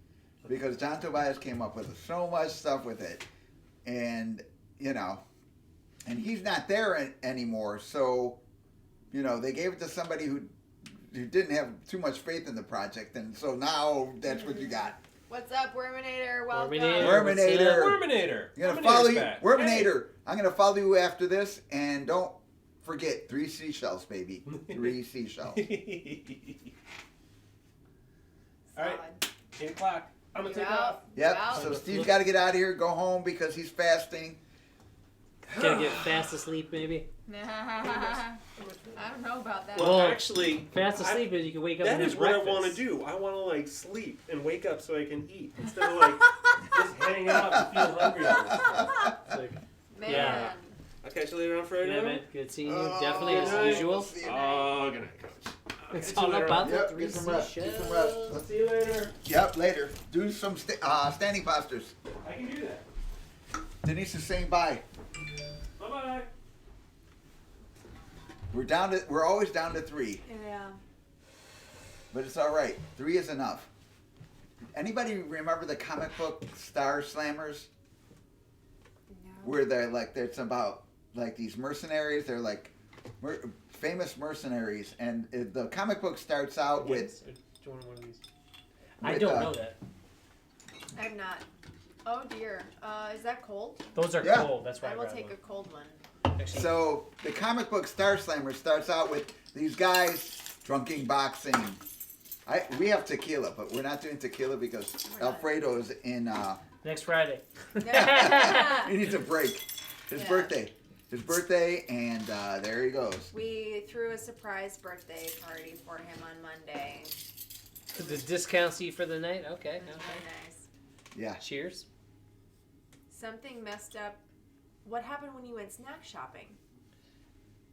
Because John Tobias came up with so much stuff with it, and and he's not there anymore. So, they gave it to somebody who didn't have too much faith in the project, and so now that's what you got. What's up, Worminator? Welcome. Worminator. Worminator. I'm gonna follow you, back. Worminator. I'm gonna follow you after this, and don't forget 3 seashells, baby. 3 seashells. All right, 8 o'clock. I'm gonna You take out? off. Yep. Wow. So Steve's got to get out of here, go home because he's fasting. Gotta get fast asleep, maybe. I don't know about that. Well, Well, actually, Fast asleep is you can wake up that and have is what breakfast. I want to do. I want to like sleep and wake up so I can eat instead of like just hang out and feel hungry all the time. It's like, Man. Yeah. I'll catch you later on Friday. yeah, night. man. Good seeing you. Oh, Definitely good as night. usual. See you. Oh, good night, Coach. I'll It's catch you all later about on. the Yep, 3 get some rest. Get some rest. seashells. See you later. Yep. Later. Do some standing postures. I can do that. Denise is saying bye. Bye bye. We're always down to 3, Yeah. but it's all right. 3 is enough. Anybody remember the comic book Star Slammers? No. Where they're like, it's about like these mercenaries. They're like famous mercenaries, and the comic book starts out with. Yes, or do you want one of these? I with, don't know that. I'm not. Oh dear. Is that cold? Those are Yeah. cold. That's why I I will grabbed take one. a cold one. Actually, So the comic book Star Slammer starts out with these guys drunking boxing. We have tequila, but we're not doing tequila because We're not. Alfredo's in. next Friday. He needs a break. His Yeah. birthday. His birthday, and there he goes. We threw a surprise birthday party for him on Monday. The discount seat for the night? Okay. It was Okay. very nice. Yeah. Cheers. Something messed up. What happened when you went snack shopping?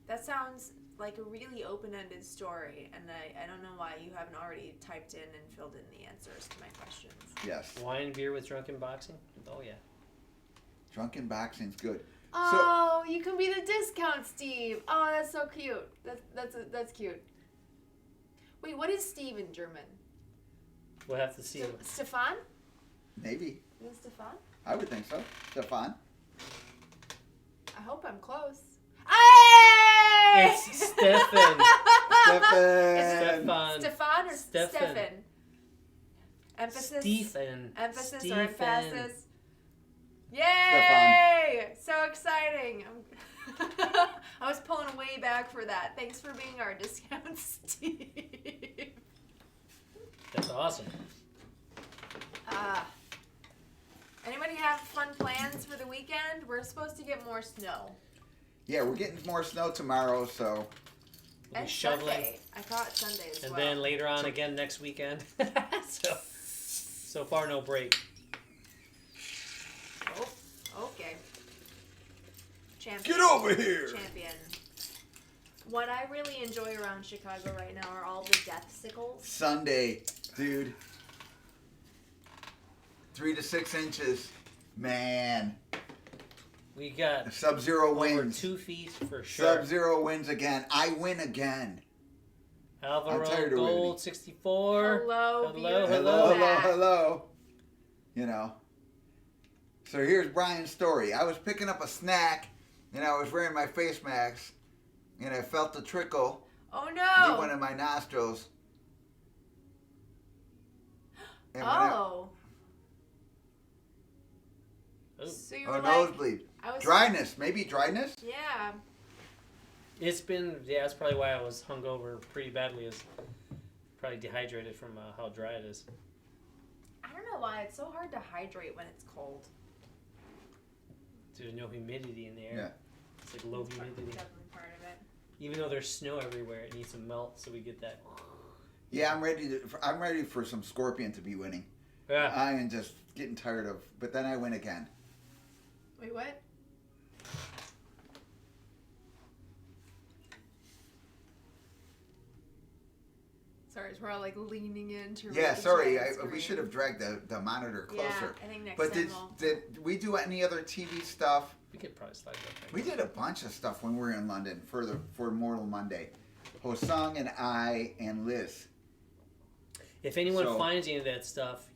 That sounds like a really open-ended story, and I don't know why you haven't already typed in and filled in the answers to my questions. Yes. Wine and beer with drunken boxing? Oh, yeah. Drunken boxing's good. Oh, you can be the discount Steve. Oh, that's so cute. That's cute. Wait, what is Steve in German? We'll have to see. Stefan? Maybe. Is it Stefan? I would think so. Stefan. I hope I'm close. Hey! It's Stefan. Stefan. Stefan. Stefan or Stefan. Stefan? Emphasis. Stephen. Emphasis or Stephen. emphasis. Yay! So exciting. I was pulling way back for that. Thanks for being our discount, Steve. That's awesome. Anybody have fun plans for the weekend? We're supposed to get more snow. Yeah, we're getting more snow tomorrow, so We'll be And shoveling. Sunday. I thought Sunday as And well. then later on again next weekend. So far, no break. Oh, okay. Champion. get over here. Champion. What I really enjoy around Chicago right now are all the death sickles. Sunday, dude. 3 to 6 inches. Man. We got Sub-zero over wins. 2 feet for sure. Sub-zero wins again. I win again. I'm tired Alvaro of winning. Gold 64. Hello, Hello, Hello, back. hello. You know. So here's Brian's story. I was picking up a snack, and I was wearing my face mask, and I felt the trickle Oh leave one no! of my nostrils. And Oh. Oh. So you oh, were like, nosebleed. I was Dryness. Maybe dryness? Yeah. It's been, that's probably why I was hungover pretty badly. Is probably dehydrated from how dry it is. I don't know why it's so hard to hydrate when it's cold. There's no humidity in the air. Yeah. It's like low That's humidity. definitely part of it. Even though there's snow everywhere, it needs to melt so we get that. Yeah, I'm ready for some Scorpion to be winning. Yeah. I am just getting tired of, but then I win again. Wait, what? Sorry, we're all like leaning in to read Yeah, the sorry, giant we screen. should have dragged the monitor closer. Yeah, I think next But time did we do any other TV stuff? We could probably slide that back. We did a bunch of stuff when we were in London for Mortal Monday. Hosung and I and Liz. If anyone So- finds any of that stuff,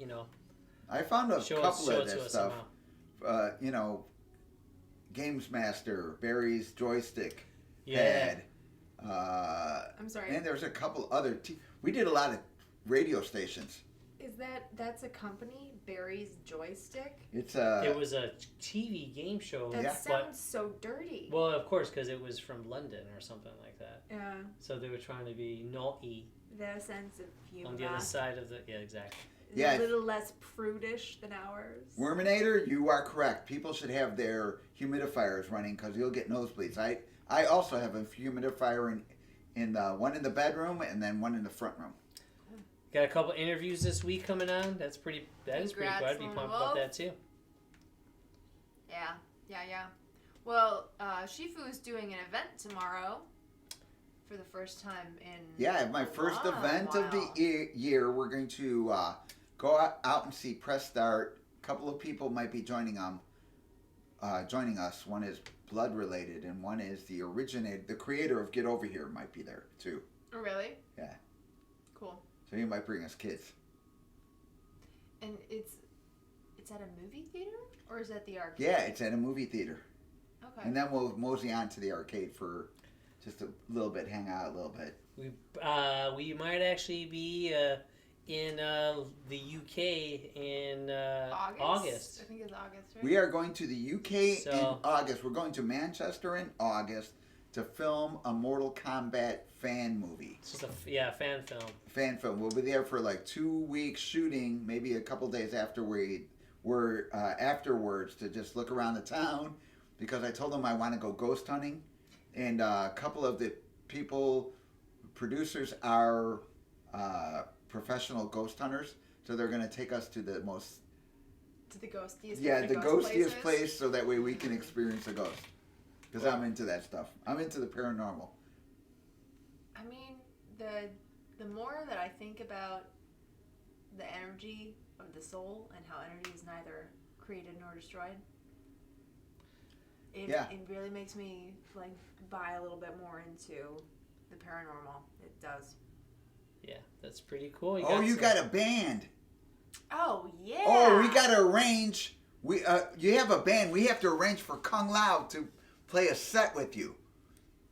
I found a show couple it of to that us stuff. somehow. Games Master, Barry's joystick, Yeah. pad. I'm sorry. And there's a couple other. We did a lot of radio stations. That's a company, Barry's Joystick? It's It was a TV game show. That Yeah. sounds so dirty. Well, of course, because it was from London or something like that. Yeah, So they were trying to be naughty their sense of humor. on the other side of the. Yeah, exactly. is Yeah. a little less prudish than ours. Worminator, you are correct. People should have their humidifiers running because you'll get nosebleeds. I also have a humidifier in the one in the bedroom and then one in the front room. Got a couple interviews this week coming on. That is pretty cool. Congrats, I'd be Lone pumped Wolf. about that too. Yeah. Well, Shifu's doing an event tomorrow for the first time in Yeah, my first a event of while. the year. We're going to go out and see Press Start. A couple of people might be joining us. One is blood related, and one is the creator of Get Over Here might be there too. Oh, really? Yeah. Cool. So he might bring us kids. And it's at a movie theater or is it the arcade? Yeah, it's at a movie theater, Okay. and then we'll mosey on to the arcade for just a little bit, hang out a little bit. We might actually be in the UK in August. I think it's August, right? We are going to the UK in So- August. We're going to Manchester in August to film a Mortal Kombat fan movie. It's just a fan film. Fan film. We'll be there for like 2 weeks shooting, maybe a couple days after we're afterwards to just look around the town because I told them I want to go ghost hunting, and a couple of the producers are professional ghost hunters, so they're going to take us to the most to the ghostiest. the ghost ghostiest places. place so that way we can experience a ghost. Because I'm into that stuff. I'm into the paranormal. I mean, the more that I think about the energy of the soul and how energy is neither created nor destroyed, it really makes me like buy a little bit more into the paranormal. It does. Yeah, that's pretty cool. You got a band. Oh yeah. Oh, we got to arrange. You have a band. We have to arrange for Kung Lao to play a set with you.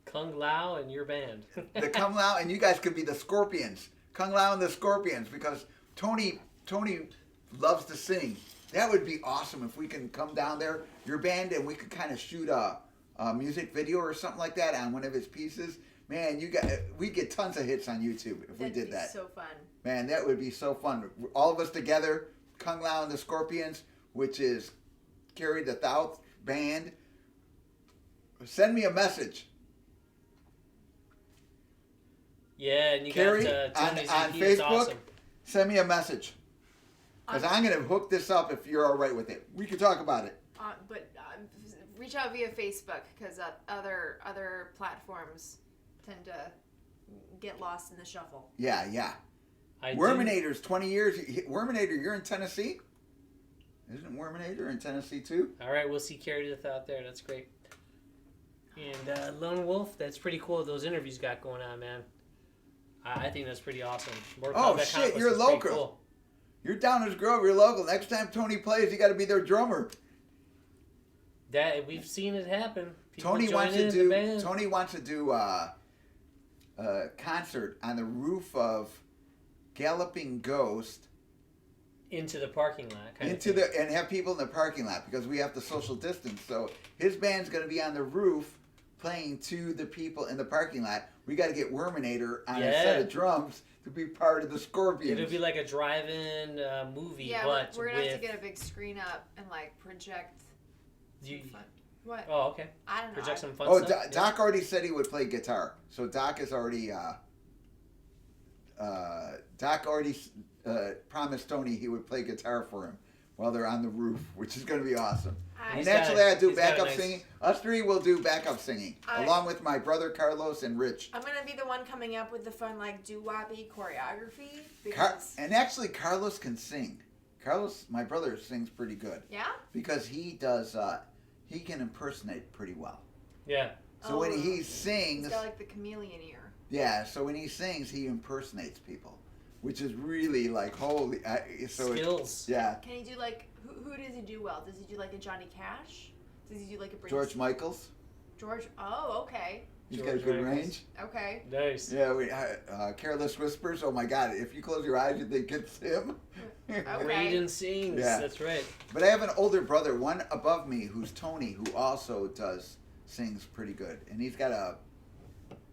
Kung Lao and your band. The Kung Lao, and you guys could be the Scorpions. Kung Lao and the Scorpions, because Tony loves to sing. That would be awesome if we can come down there, your band, and we could kind of shoot a music video or something like that on one of his pieces. Man, we get tons of hits on YouTube if we did that. So fun. Man, that would be so fun. All of us together, Kung Lao and the Scorpions, which is Carrie the Thouth band. Send me a message. Yeah, and you Carrie, got Tony's on EP. It's Facebook, awesome. send me a message. Because I'm going to hook this up if you're all right with it. We can talk about it. But reach out via Facebook because other platforms tend to get lost in the shuffle. Yeah. Worminator's 20 years. Worminator, you're in Tennessee? Isn't Worminator in Tennessee too? All right, we'll see Carrie the Thought there. That's great. And Lone Wolf, that's pretty cool. Those interviews got going on, man. I think that's pretty awesome. Mortal Oh, Kombat shit, Conquest you're is pretty local. cool. You're Downers Grove. You're local. Next time Tony plays, you got to be their drummer. That we've seen it happen. People Tony join wants in to the do. band. Tony wants to do a concert on the roof of Galloping Ghost Into the parking lot. Kind into of thing. the and have people in the parking lot because we have to social distance. So his band's going to be on the roof playing to the people in the parking lot. We got to get Worminator on a set of drums to be part of the Scorpions. It'll be like a drive-in movie, Yeah, but we're gonna with have to get a big screen up and like project. you, Some fun. What? oh, okay. I don't know. Project some fun Oh, stuff. Yeah. Doc already said he would play guitar. So Doc has already promised Tony he would play guitar for him while they're on the roof, which is going to be awesome. He's Naturally, I do he's got a backup nice- singing. Us three will do backup singing, along with my brother Carlos and Rich. I'm gonna be the one coming up with the fun like doo-woppy choreography because And actually, Carlos can sing. Carlos, my brother, sings pretty good Yeah. because he does. He can impersonate pretty well. Yeah. So when Oh. he He's sings, got like the chameleon ear. yeah. So when he sings, he impersonates people, which is really like holy. So Skills. yeah, Can he do like who does he do well? Does he do like a Johnny Cash? Does he do like a Britney George Spears? Michaels. George. Oh, okay. He's George got good Michaels. range. Okay. Nice. Yeah, we Careless Whispers. Oh my God! If you close your eyes, you think it's him. Okay. Braden sings. Yeah. That's right. But I have an older brother, one above me, who's Tony, who also sings pretty good, and he's got a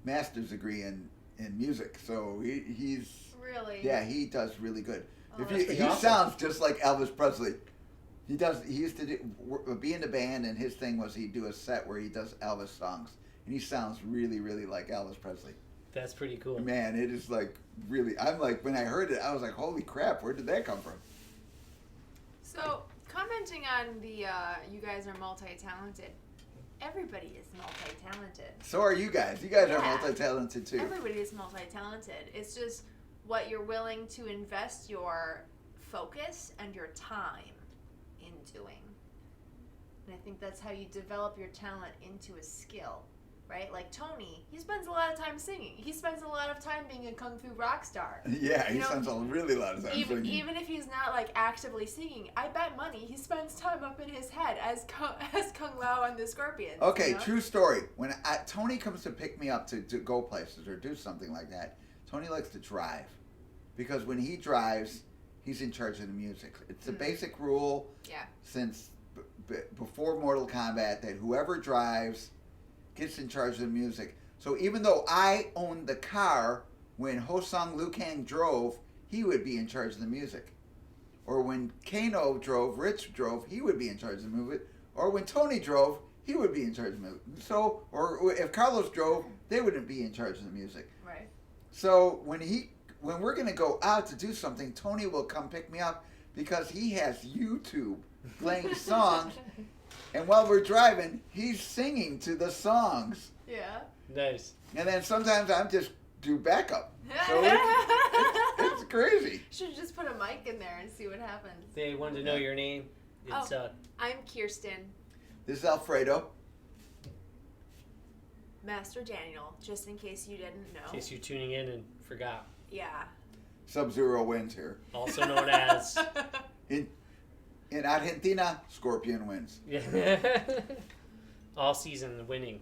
master's degree in music. So he's Really? he does really good. Oh, If that's he pretty awesome. sounds just like Elvis Presley. He does. He used to be in the band, and his thing was he'd do a set where he does Elvis songs, and he sounds really, really like Elvis Presley. That's pretty cool. Man, it is like really. I'm like when I heard it, I was like, "Holy crap! Where did that come from?" So commenting on the you guys are multi-talented. Everybody is multi-talented. So are you guys. You guys are Yeah. multi-talented too. Everybody is multi-talented. It's just what you're willing to invest your focus and your time in doing. And I think that's how you develop your talent into a skill, right? Like Tony, he spends a lot of time singing. He spends a lot of time being a kung fu rock star. Yeah, he You know, sounds a really loud as I'm Even, singing. even if he's not like actively singing, I bet money he spends time up in his head as Kung Lao and the Scorpions. Okay, you know? true story. When Tony comes to pick me up to go places or do something like that, Tony likes to drive. Because when he drives, he's in charge of the music. It's a basic rule Yeah. since before Mortal Kombat that whoever drives gets in charge of the music. So even though I owned the car, when Hosang Liu Kang drove, he would be in charge of the music. Or when Kano drove, Rich drove, he would be in charge of the movie. Or when Tony drove, he would be in charge of the music. So, or if Carlos drove, they wouldn't be in charge of the music. Right. So when we're gonna go out to do something, Tony will come pick me up because he has YouTube playing songs, and while we're driving, he's singing to the songs. Yeah. Nice. And then sometimes I'm just do backup. So it's crazy. Should just put a mic in there and see what happens. They wanted to know your name. It's I'm Kirsten, This is Alfredo. Master Daniel, just in case you didn't in know. case you're tuning in and forgot. Yeah. Sub-Zero wins here. Also known as. In Argentina, Scorpion wins. All season winning.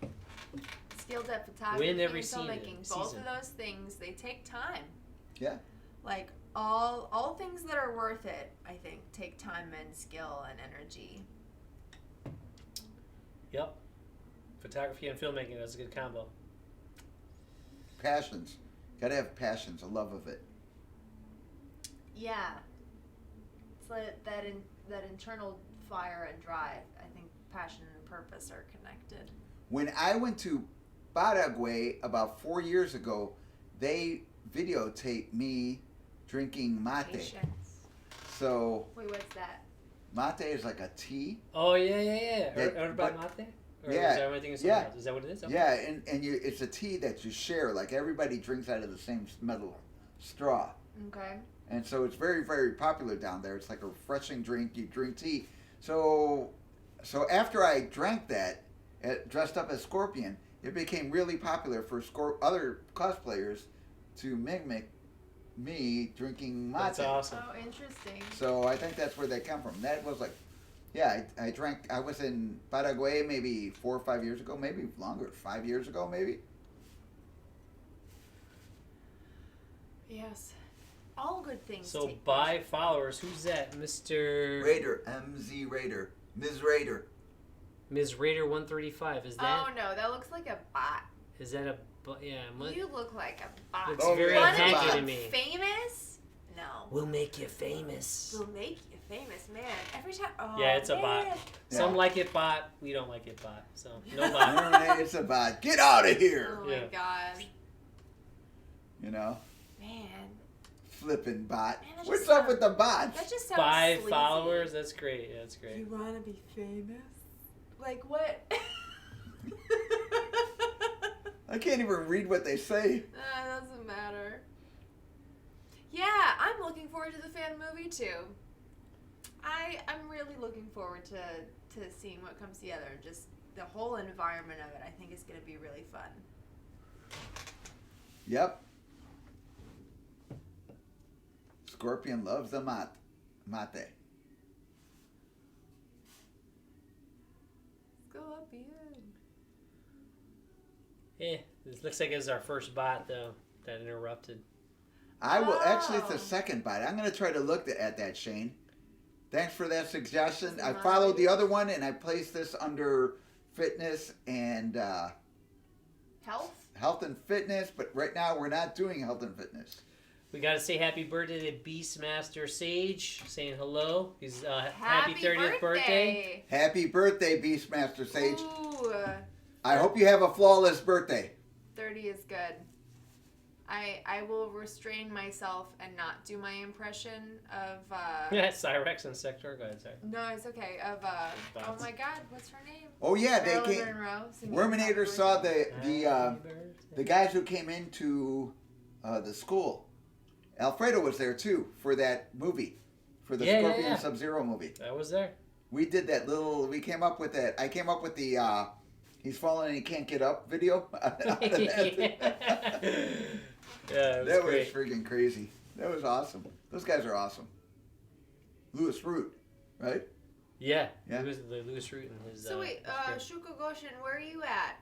Skilled at photography Win every and filmmaking. Both season. of those things, they take time. Yeah. Like all things that are worth it, I think, take time and skill and energy. Yep. Photography and filmmaking, that's a good combo. Passions. Gotta have passions, a love of it. Yeah. It's like that internal fire and drive. I think passion and purpose are connected. When I went to Paraguay about 4 years ago, they videotaped me drinking mate. Patience. So Wait, what's that? mate is like a tea. Oh, yeah. That- Herba but- mate? Or Yeah, is that what I'm thinking of something yeah. else? Is that what it is? Okay. Yeah, and it's a tea that you share. Like everybody drinks out of the same metal straw. Okay. And so it's very, very popular down there. It's like a refreshing drink. You drink tea. So after I drank that, dressed up as Scorpion, it became really popular for other cosplayers to mimic me drinking mate. That's awesome. Oh, interesting. So I think that's where they come from. That was like, yeah, I drank. I was in Paraguay maybe 4 or 5 years ago, maybe longer, 5 years ago, maybe. Yes. All good things. So take buy followers. Who's that, Mr. Raider, MZ Raider, Ms. Raider. Ms. Raider 135? Is that Oh no, that looks like a bot. is that a yeah? You look like a bot. It's Oh, very yeah. Wanna hanky to become me. famous? No. We'll make you famous. We'll make you famous, man. Every time. Oh, Yeah, it's a bot. man. Some Yeah. like it bot. We don't like it bot. So no All bot. right, it's a bot. Get out of here. Oh my Yeah. god, You know, man. flipping bot. Man, that What's just up sounds- with the bots? That just sounds Five sleazy. followers. That's great. Yeah, that's great. You wanna be famous? Like what? I can't even read what they say. Doesn't matter. Yeah, I'm looking forward to the fan movie too. I'm really looking forward to seeing what comes together. Just the whole environment of it, I think, is going to be really fun. Yep. Scorpion loves the mate. Scorpion. This looks like it's our first bot though that interrupted. I will actually. It's Oh. the second bite. I'm going to try to look at that, Shane. Thanks for that suggestion. I Nice. followed the other one and I placed this under fitness and Health? health and fitness. But right now we're not doing health and fitness. We got to say happy birthday to Beastmaster Sage, saying hello. He's happy 30th birthday. Happy birthday, Beastmaster Sage. Ooh, I hope you have a flawless birthday. 30 is good. I will restrain myself and not do my impression of Yeah, Cyrex and Sector. Go ahead, sorry. no, it's okay. Of oh Bots. my god, what's her name? Oh yeah, they Marilyn came. Monroe singing Worminator Happy saw Birthday. the guys who came into the school. Alfredo was there too for that movie, for the Yeah, yeah, Scorpion yeah. Sub-Zero movie. I was there. We did that little. We came up with that. I came up with the he's falling and he can't get up video. out of that. Yeah, it was That great. was freaking crazy. That was awesome. Those guys are awesome. Louis Root, right? Yeah, Yeah. Louis Root and his. So wait, his group. Shuko Goshen, where are you at?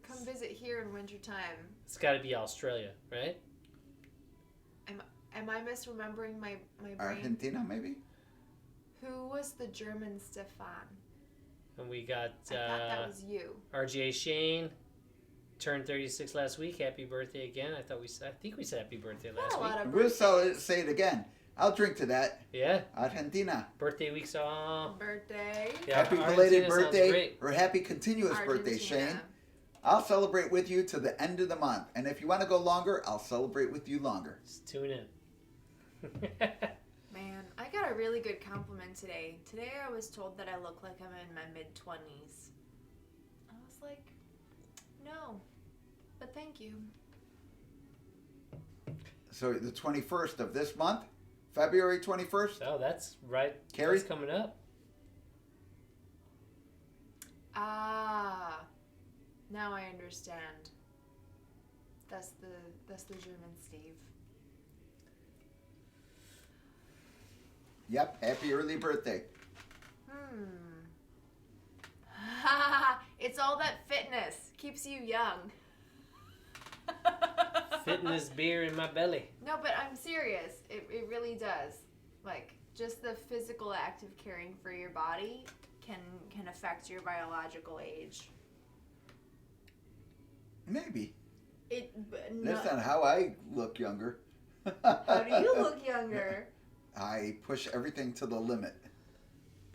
Come visit here in wintertime. It's got to be Australia, right? Am I misremembering my brain? Argentina, maybe. Who was the German Stefan? And we got I thought that was you. RJ Shane turned 36 last week. Happy birthday again! I think we said happy birthday Not last a week. lot of We'll birthdays. say it again. I'll drink to that. Yeah, Argentina. birthday week's all. Birthday. Yeah, Happy Argentina belated sounds birthday great. or happy continuous birthday, Argentina. Shane. I'll celebrate with you to the end of the month. And if you want to go longer, I'll celebrate with you longer. Just tune in. Man, I got a really good compliment today. Today I was told that I look like I'm in my mid-20s. I was like, no, but thank you. So the 21st of this month, February 21st. Oh, that's right. Carrie? That's coming up. Ah, now I understand. That's the German Steve. Yep, happy early birthday. It's all that fitness keeps you young. Fitness beer in my belly. No, but I'm serious. It really does. Like, just the physical act of caring for your body can affect your biological age. Maybe. No, That's not how I look younger. how do you look younger? I push everything to the limit.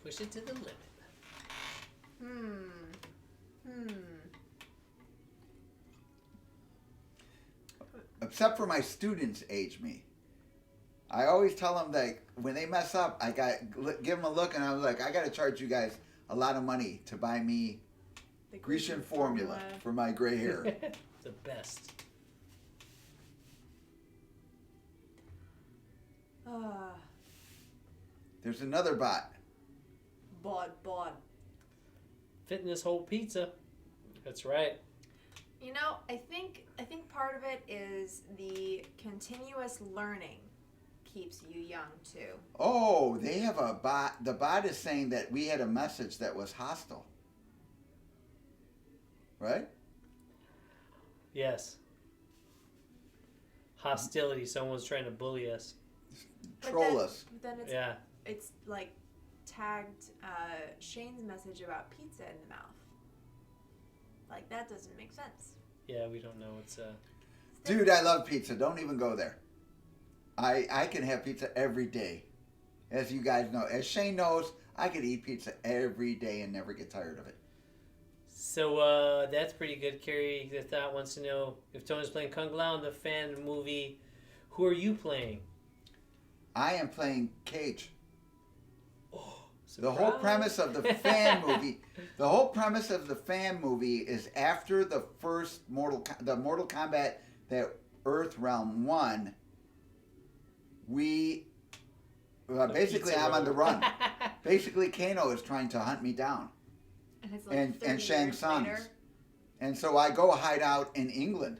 Push it to the limit. Except for my students age me. I always tell them that when they mess up, give them a look, and I was like, I got to charge you guys a lot of money to buy me The Grecian formula for my gray hair. The best. There's another bot. Bod. Fitness whole pizza. That's right. You know, I think part of it is the continuous learning keeps you young too. Oh, they have a bot. The bot is saying that we had a message that was hostile. Right? Hostility. Someone's trying to bully us. Troll us. But then it's like tagged Shane's message about pizza in the mouth. Like that doesn't make sense. Yeah, we don't know. It's Dude, I love pizza. Don't even go there. I can have pizza every day. As you guys know. As Shane knows, I could eat pizza every day and never get tired of it. So that's pretty good. Carrie the Thought wants to know if Tony's playing Kung Lao in the fan movie, who are you playing? I am playing Cage. Oh, The whole premise of the fan movie, is after the first Mortal Kombat that Earthrealm won. Basically I'm on the run. Basically, Kano is trying to hunt me down, And it's like and 30 Shang years Tsung's, later. and so I go hide out in England,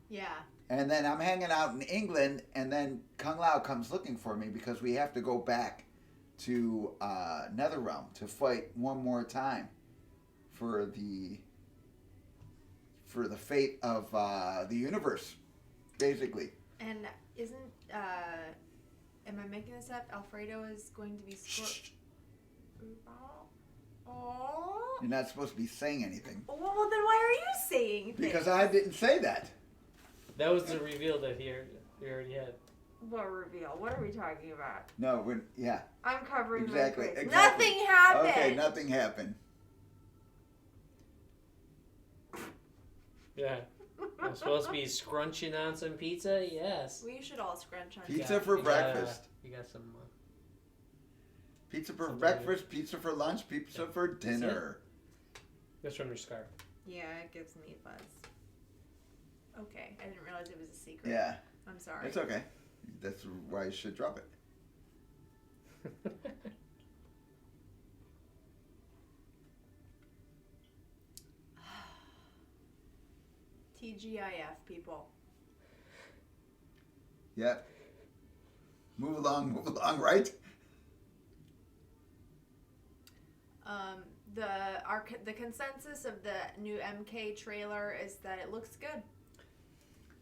Yeah. and then I'm hanging out in England, and then Kung Lao comes looking for me because we have to go back to Netherrealm to fight one more time for the fate of the universe, basically. And isn't am I making this up? Alfredo is going to be Shh. Oh. You're not supposed to be saying anything Well, then why are you saying things? because I didn't say that. That was the reveal that he already had. What reveal? What are we talking about? No, yeah, I'm covering exactly, my face. exactly. Nothing happened. Okay, nothing happened. Yeah. I'm supposed to be scrunching on some pizza? Yes. We should all scrunch on Pizza for breakfast. You got some. Pizza for Something. breakfast, pizza for lunch, pizza Yeah. for dinner. That's from your scarf. Yeah, it gives me buzz. Okay, I didn't realize it was a secret. Yeah, I'm sorry. it's okay. That's why you should drop it. TGIF, people. Yeah. Move along, right? The consensus of the new MK trailer is that it looks good.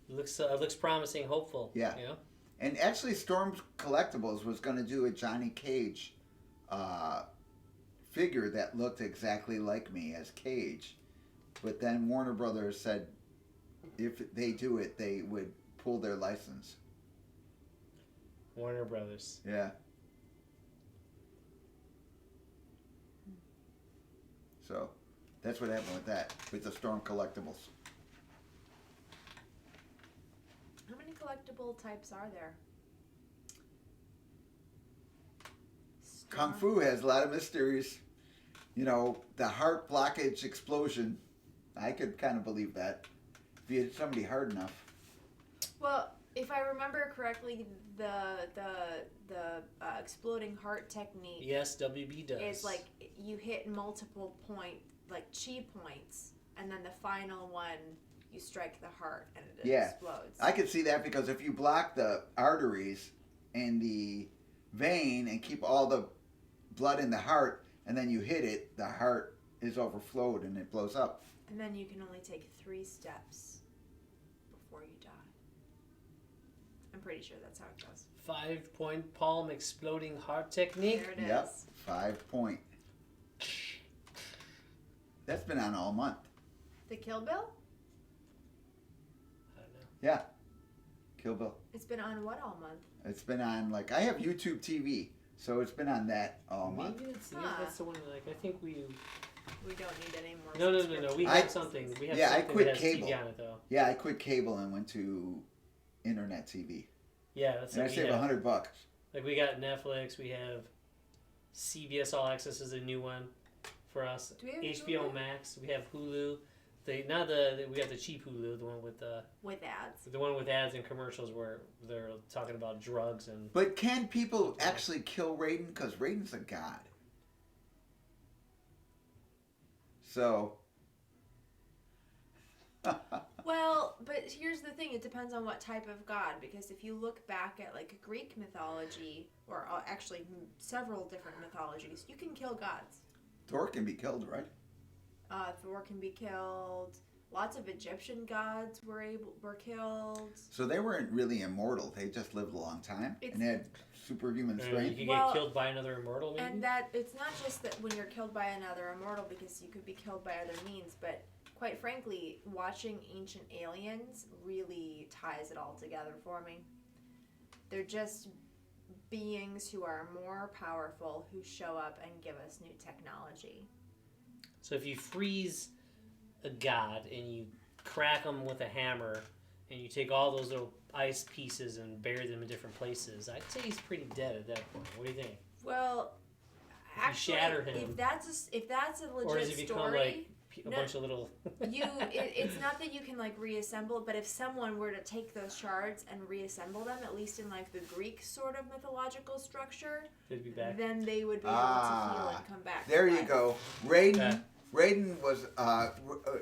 Looks promising, hopeful. Yeah. You know? And actually, Storm Collectibles was going to do a Johnny Cage figure that looked exactly like me as Cage. But then Warner Brothers said if they do it, they would pull their license. Warner Brothers. Yeah. So that's what happened with the Storm Collectibles. How many collectible types are there? Kung Fu has a lot of mysteries. You know, the heart blockage explosion. I could kind of believe that. If you hit somebody hard enough. Well, if I remember correctly, the exploding heart technique Yes, WB does. is like you hit multiple like chi points, and then the final one you strike the heart and it explodes. I could see that because if you block the arteries and the vein and keep all the blood in the heart, and then you hit it, the heart is overflowed and it blows up. And then you can only take 3 steps before you die. I'm pretty sure that's how it goes. 5-point palm exploding heart technique. There it is. Yep, 5 point. That's been on all month. The Kill Bill? I don't know. Yeah, Kill Bill. It's been on what all month? It's been on, like, I have YouTube TV, so it's been on that all month. Maybe that's the one. Like I think we. We don't need any more. No. We subscriptions. have something. We have Yeah, I something quit that has cable. TV on it though. Yeah, I quit cable and went to internet TV. Yeah, that's And I what we saved have. $100. Like we got Netflix. We have CBS All Access is a new one for us. Do we have HBO Hulu? Max. We have Hulu. We got the cheap Hulu, the one with With ads and commercials where they're talking about drugs and. But can people actually kill Raiden? Because Raiden's a god. So, Well, but here's the thing: it depends on what type of god. Because if you look back at like Greek mythology, or actually several different mythologies, you can kill gods. Thor can be killed, right? Thor can be killed. Lots of Egyptian gods were killed. So they weren't really immortal. They just lived a long time and had superhuman You strength. could Well, get killed by another immortal, maybe? And that it's not just that when you're killed by another immortal, because you could be killed by other means, but quite frankly, watching Ancient Aliens really ties it all together for me. They're just beings who are more powerful, who show up and give us new technology. So if you freeze a god and you crack them with a hammer and you take all those little ice pieces and bury them in different places, I'd say he's pretty dead at that point. What do you think? Well, actually, shatter him. if that's a legit Or does he become story, like a No. bunch of little... it's not that you can like reassemble, but if someone were to take those shards and reassemble them, at least in like the Greek sort of mythological structure, He'd be back. then they would be able to heal and come back. There to you life. go. Raiden. Yeah. Raiden was.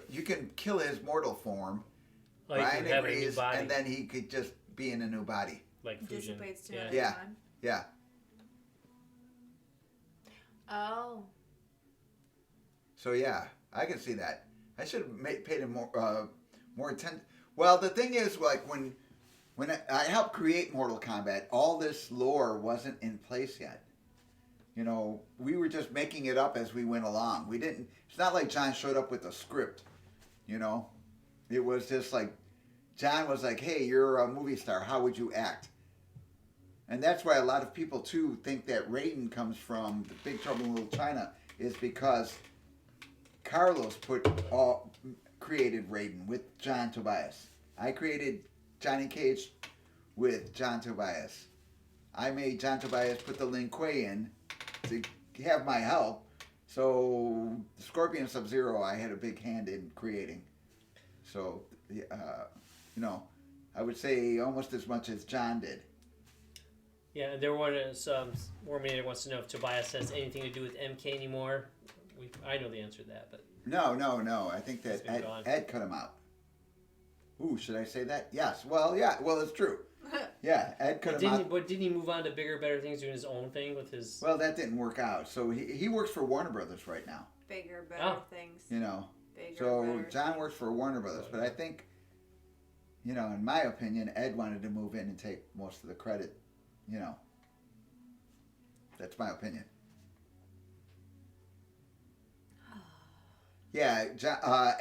You can kill his mortal form. Oh, you Brian could have a new agrees, body. and then he could just be in a new body. Like fusion. Dissipates to Yeah. another Yeah. time. Yeah. Oh. So yeah, I can see that. I should have paid him more attention. Well, the thing is, like when I helped create Mortal Kombat, all this lore wasn't in place yet. You know, we were just making it up as we went along. We didn't. It's not like John showed up with a script. You know, it was just like John was like, "Hey, you're a movie star. How would you act?" And that's why a lot of people too think that Raiden comes from the Big Trouble in Little China, is because Carlos created Raiden with John Tobias. I created Johnny Cage with John Tobias. I made John Tobias put the Lin Kuei in to have my help. So Scorpion Sub-Zero I had a big hand in creating. So, you know, I would say almost as much as John did. Yeah, there was Warminator wants to know if Tobias has anything to do with MK anymore. I know the answer to that, but No. I think that He's been gone. Ed cut him out. Ooh, should I say that? Yes. Well, yeah. Well, it's true. Yeah, Ed cut him out. didn't he move on to bigger, better things, doing his own thing with his? Well, that didn't work out. So he works for Warner Brothers right now. Bigger, better Oh. things. You know. Bigger, So better John things. works for Warner Brothers, but I think, you know, in my opinion, Ed wanted to move in and take most of the credit. You know. That's my opinion. Yeah,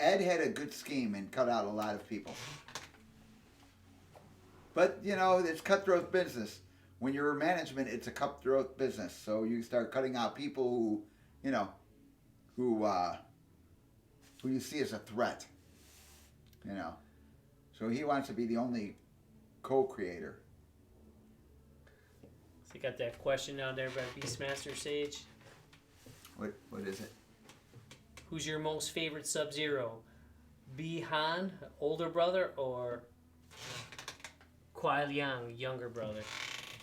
Ed had a good scheme and cut out a lot of people. But, you know, it's cutthroat business. When you're management, it's a cutthroat business. So you start cutting out people who, you know, who you see as a threat. You know. So he wants to be the only co-creator. So you got that question down there by Beastmaster Sage. What is it? Who's your most favorite Sub-Zero? Han, older brother, or Kuai Liang, younger brother?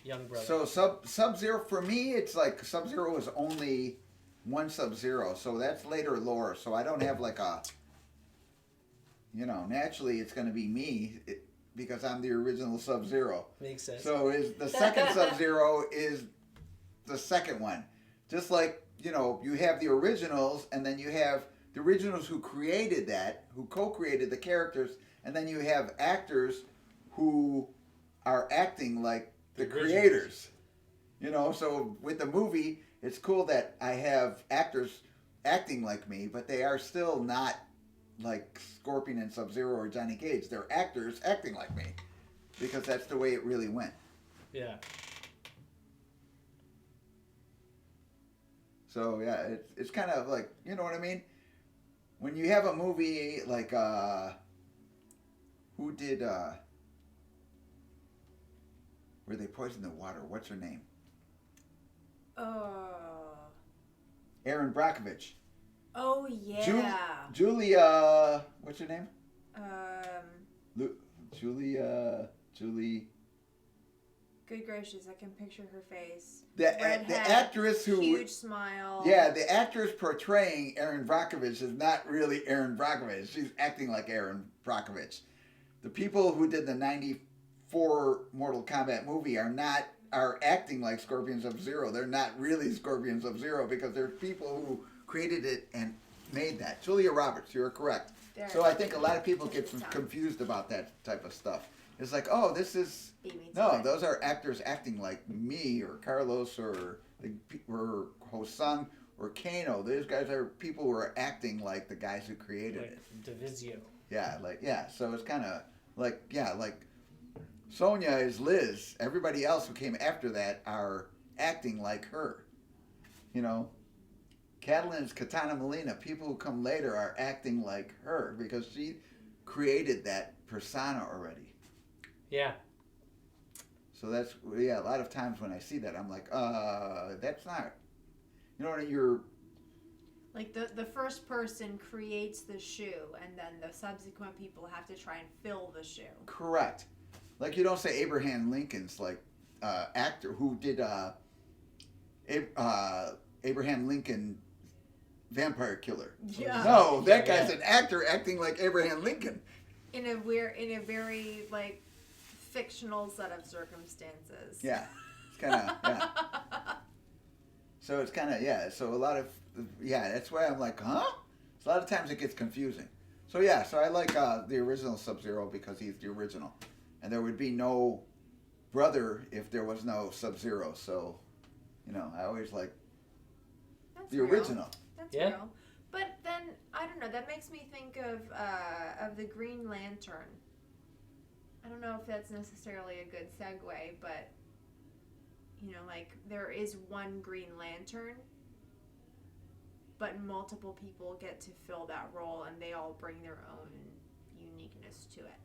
Young brother. So Sub-Zero, for me, it's like Sub-Zero is only one Sub-Zero. So that's later lore. So I don't have like a, you know, naturally it's going to be me because I'm the original Sub-Zero. Makes sense. So the second Sub-Zero is the second one. Just like, you know, you have the originals, and then you have the originals who created that, who co-created the characters, and then you have actors who are acting like the originals. creators. You know, so with the movie, it's cool that I have actors acting like me, but they are still not like Scorpion and Sub-Zero or Johnny Cage. They're actors acting like me because that's the way it really went. Yeah. So yeah, it's kind of like, you know what I mean? When you have a movie like who did where they poisoned the water? What's her name? Erin Brockovich. Oh yeah. Julia. What's her name? Um. Julie. Good gracious, I can picture her face. The Red hat, actress who huge smile. Yeah, the actress portraying Erin Brockovich is not really Erin Brockovich. She's acting like Erin Brockovich. The people who did the '94 Mortal Kombat movie are acting like Scorpion Sub-Zero. They're not really Scorpion Sub-Zero because there's people who created it and made that. Julia Roberts, you're correct. There. So I think a lot of people get confused about that type of stuff. It's like, oh, this is those are actors acting like me or Carlos or Hosung or Kano. Those guys are people who are acting like the guys who created it. Divisio. Yeah. So it's kind of like Sonya is Liz. Everybody else who came after that are acting like her. You know, Catalan is Katana Molina. People who come later are acting like her because she created that persona already. Yeah. So that's a lot of times when I see that I'm like, that's not, you know what you're. Like the first person creates the shoe, and then the subsequent people have to try and fill the shoe. Correct. Like you don't say Abraham Lincoln's like actor who did Abraham Lincoln Vampire Killer. Yeah. No, that guy's an actor acting like Abraham Lincoln. In a very like fictional set of circumstances. Yeah, it's kind of yeah. So it's kind of So a lot of that's why I'm like, huh? So a lot of times it gets confusing. So so I like the original Sub-Zero because he's the original, and there would be no brother if there was no Sub-Zero. So, I always like the original. That's Yeah. real. But then I don't know. That makes me think of the Green Lantern. I don't know if that's necessarily a good segue, but like there is one Green Lantern, but multiple people get to fill that role, and they all bring their own uniqueness to it.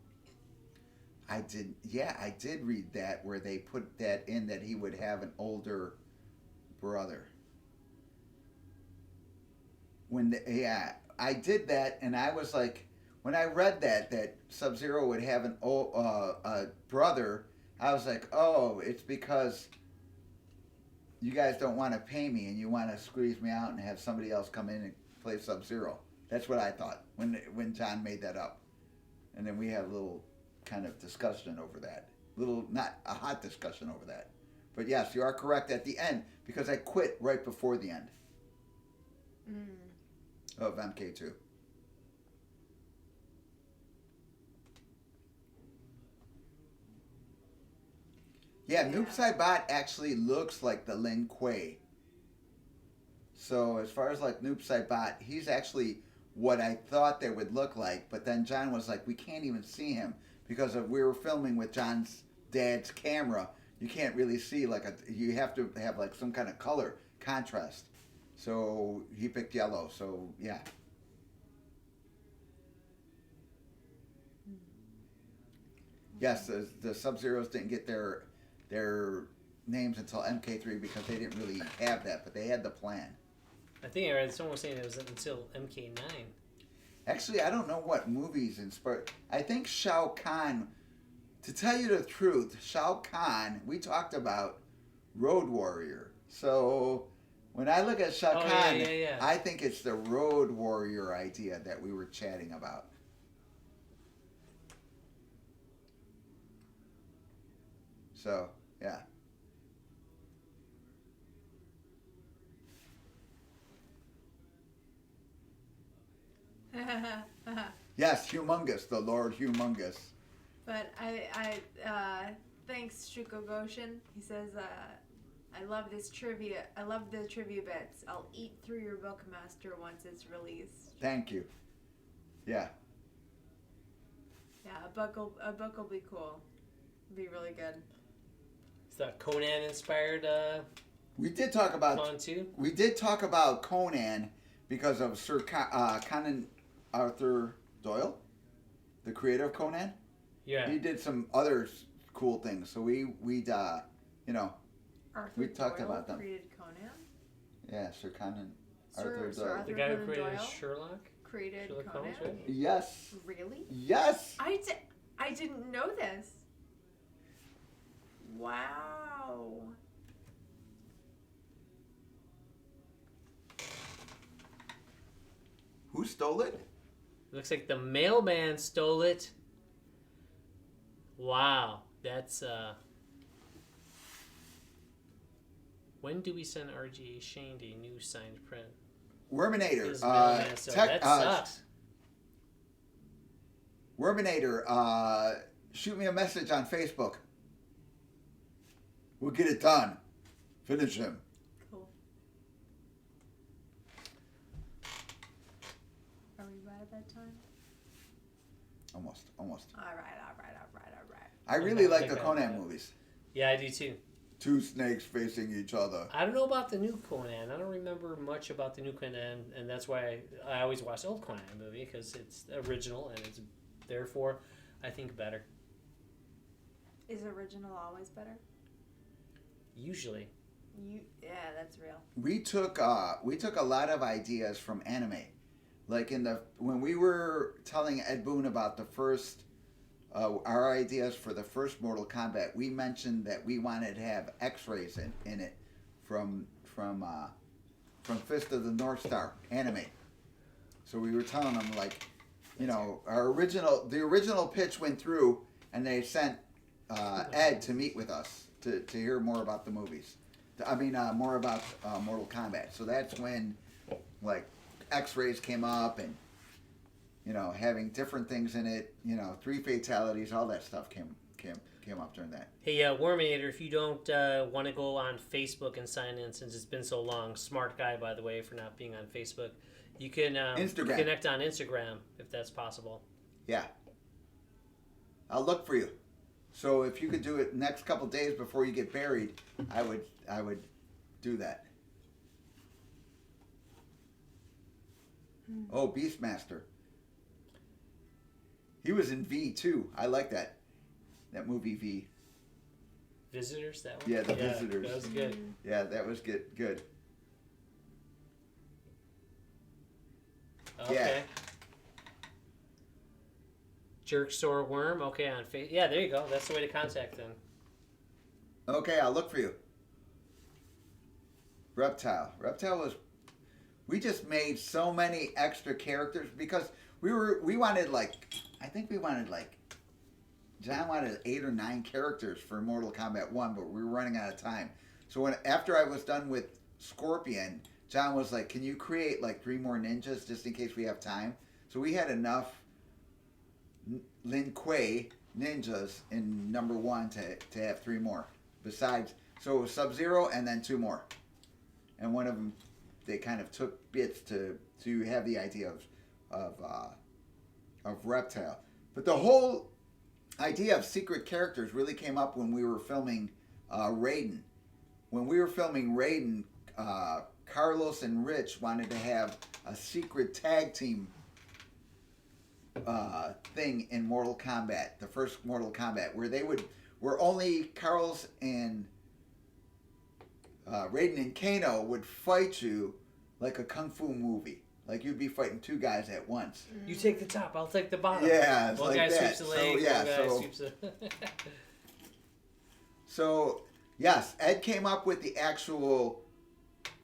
I did read that where they put that in that he would have an older brother. I did that, and I was like, when I read that Sub-Zero would have an a brother, I was like, oh, it's because you guys don't want to pay me and you want to squeeze me out and have somebody else come in and play Sub-Zero. That's what I thought when John made that up. And then we had a little kind of discussion over that. Not a hot discussion over that. But yes, you are correct at the end because I quit right before the end of MK2. Yeah, Noob Saibot actually looks like the Lin Kuei. So as far as like Noob Saibot, he's actually what I thought they would look like. But then John was like, we can't even see him because we were filming with John's dad's camera. You can't really see you have to have like some kind of color contrast. So he picked yellow. So yeah. Yes, the Sub-Zeros didn't get their names until MK3 because they didn't really have that, but they had the plan. I think I read someone was saying it was until MK9. Actually, I don't know what movies inspired. I think Shao Kahn, to tell you the truth, Shao Kahn, we talked about Road Warrior. So when I look at Shao Kahn, I think it's the Road Warrior idea that we were chatting about. So, yeah. Yes, Humongous, the Lord Humongous. But thanks, Shuko Goshen. He says, I love this trivia. I love the trivia bits. I'll eat through your book, Master, once it's released. Thank you. Yeah. Yeah, a book will be cool. It'll be really good. Is that Conan inspired? We did talk about Conan 2? We did talk about Conan because of Sir Conan Arthur Doyle, the creator of Conan. Yeah. He did some other cool things, so we Arthur we talked Doyle about them. Created Conan. Yeah, Sir Conan Sir Arthur Doyle. Arthur The guy who Conan created Doyle Sherlock? created Sherlock Conan. Holmes, right? Yes. Really? Yes. I didn't know this. Wow. Who stole it? Looks like the mailman stole it. Wow, that's When do we send RGA Shane a new signed print? Worminator. This mailman stole it. That sucks. Worminator, shoot me a message on Facebook. We'll get it done. Finish him. Cool. Are we right at that time? Almost. All right. I really like the Okay. Conan movies. Yeah, I do too. Two snakes facing each other. I don't know about the new Conan. I don't remember much about the new Conan, and that's why I always watch the old Conan movie because it's original and it's therefore, I think, better. Is original always better? Usually. Yeah, that's real. We took a lot of ideas from anime. Like when we were telling Ed Boon about the first our ideas for the first Mortal Kombat, we mentioned that we wanted to have X-rays in it from Fist of the North Star anime. So we were telling them, like, you know, the original pitch went through, and they sent Ed to meet with us to hear more about the movies. More about Mortal Kombat. So that's when, like, X-rays came up, and, you know, having different things in it, you know, 3 fatalities, all that stuff came up during that. Hey, Worminator, if you don't want to go on Facebook and sign in since it's been so long, smart guy, by the way, for not being on Facebook, you can Instagram. connect on Instagram if that's possible. Yeah. I'll look for you. So if you could do it next couple days before you get buried, I would do that. Oh, Beastmaster. He was in V too. I like that movie V. Visitors, that one? Yeah, the Visitors. That was good. Yeah, that was good. Okay. Yeah. Jerk Store Worm, okay, on Facebook. Yeah, there you go. That's the way to contact them. Okay, I'll look for you. Reptile was. We just made so many extra characters because we wanted John wanted 8 or 9 characters for Mortal Kombat 1, but we were running out of time. So after I was done with Scorpion, John was like, "Can you create like 3 more ninjas just in case we have time?" So we had enough Lin Kuei ninjas in number 1 to have 3 more. Besides, so it was Sub-Zero and then 2 more, and one of them they kind of took bits to have the idea of Reptile. But the whole idea of secret characters really came up when we were filming Raiden. When we were filming Raiden, Carlos and Rich wanted to have a secret tag team thing in Mortal Kombat, the first Mortal Kombat, where only Carlos and Raiden and Kano would fight you like a kung fu movie. Like you'd be fighting 2 guys at once. You take the top, I'll take the bottom. Yeah, it's one like guy that. sweeps the leg, one guy So sweeps the... So, yes, Ed came up with the actual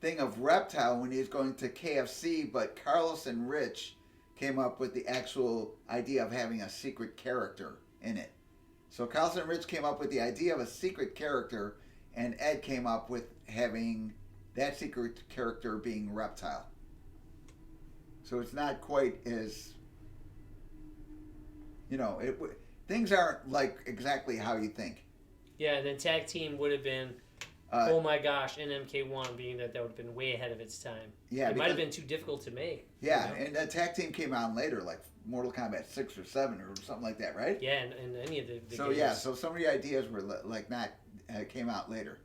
thing of Reptile when he was going to KFC, but Carlos and Rich came up with the actual idea of having a secret character in it. So Carlos and Rich came up with the idea of a secret character, and Ed came up with having that secret character being Reptile. So it's not quite as, things aren't like exactly how you think. Yeah, and then tag team would have been, oh my gosh, NMK1, being that would have been way ahead of its time. Yeah, it might have been too difficult to make. Yeah, and the tag team came out later, like Mortal Kombat 6 or 7 or something like that, right? Yeah, and any of the so games. Yeah, so some of the ideas were like not came out later.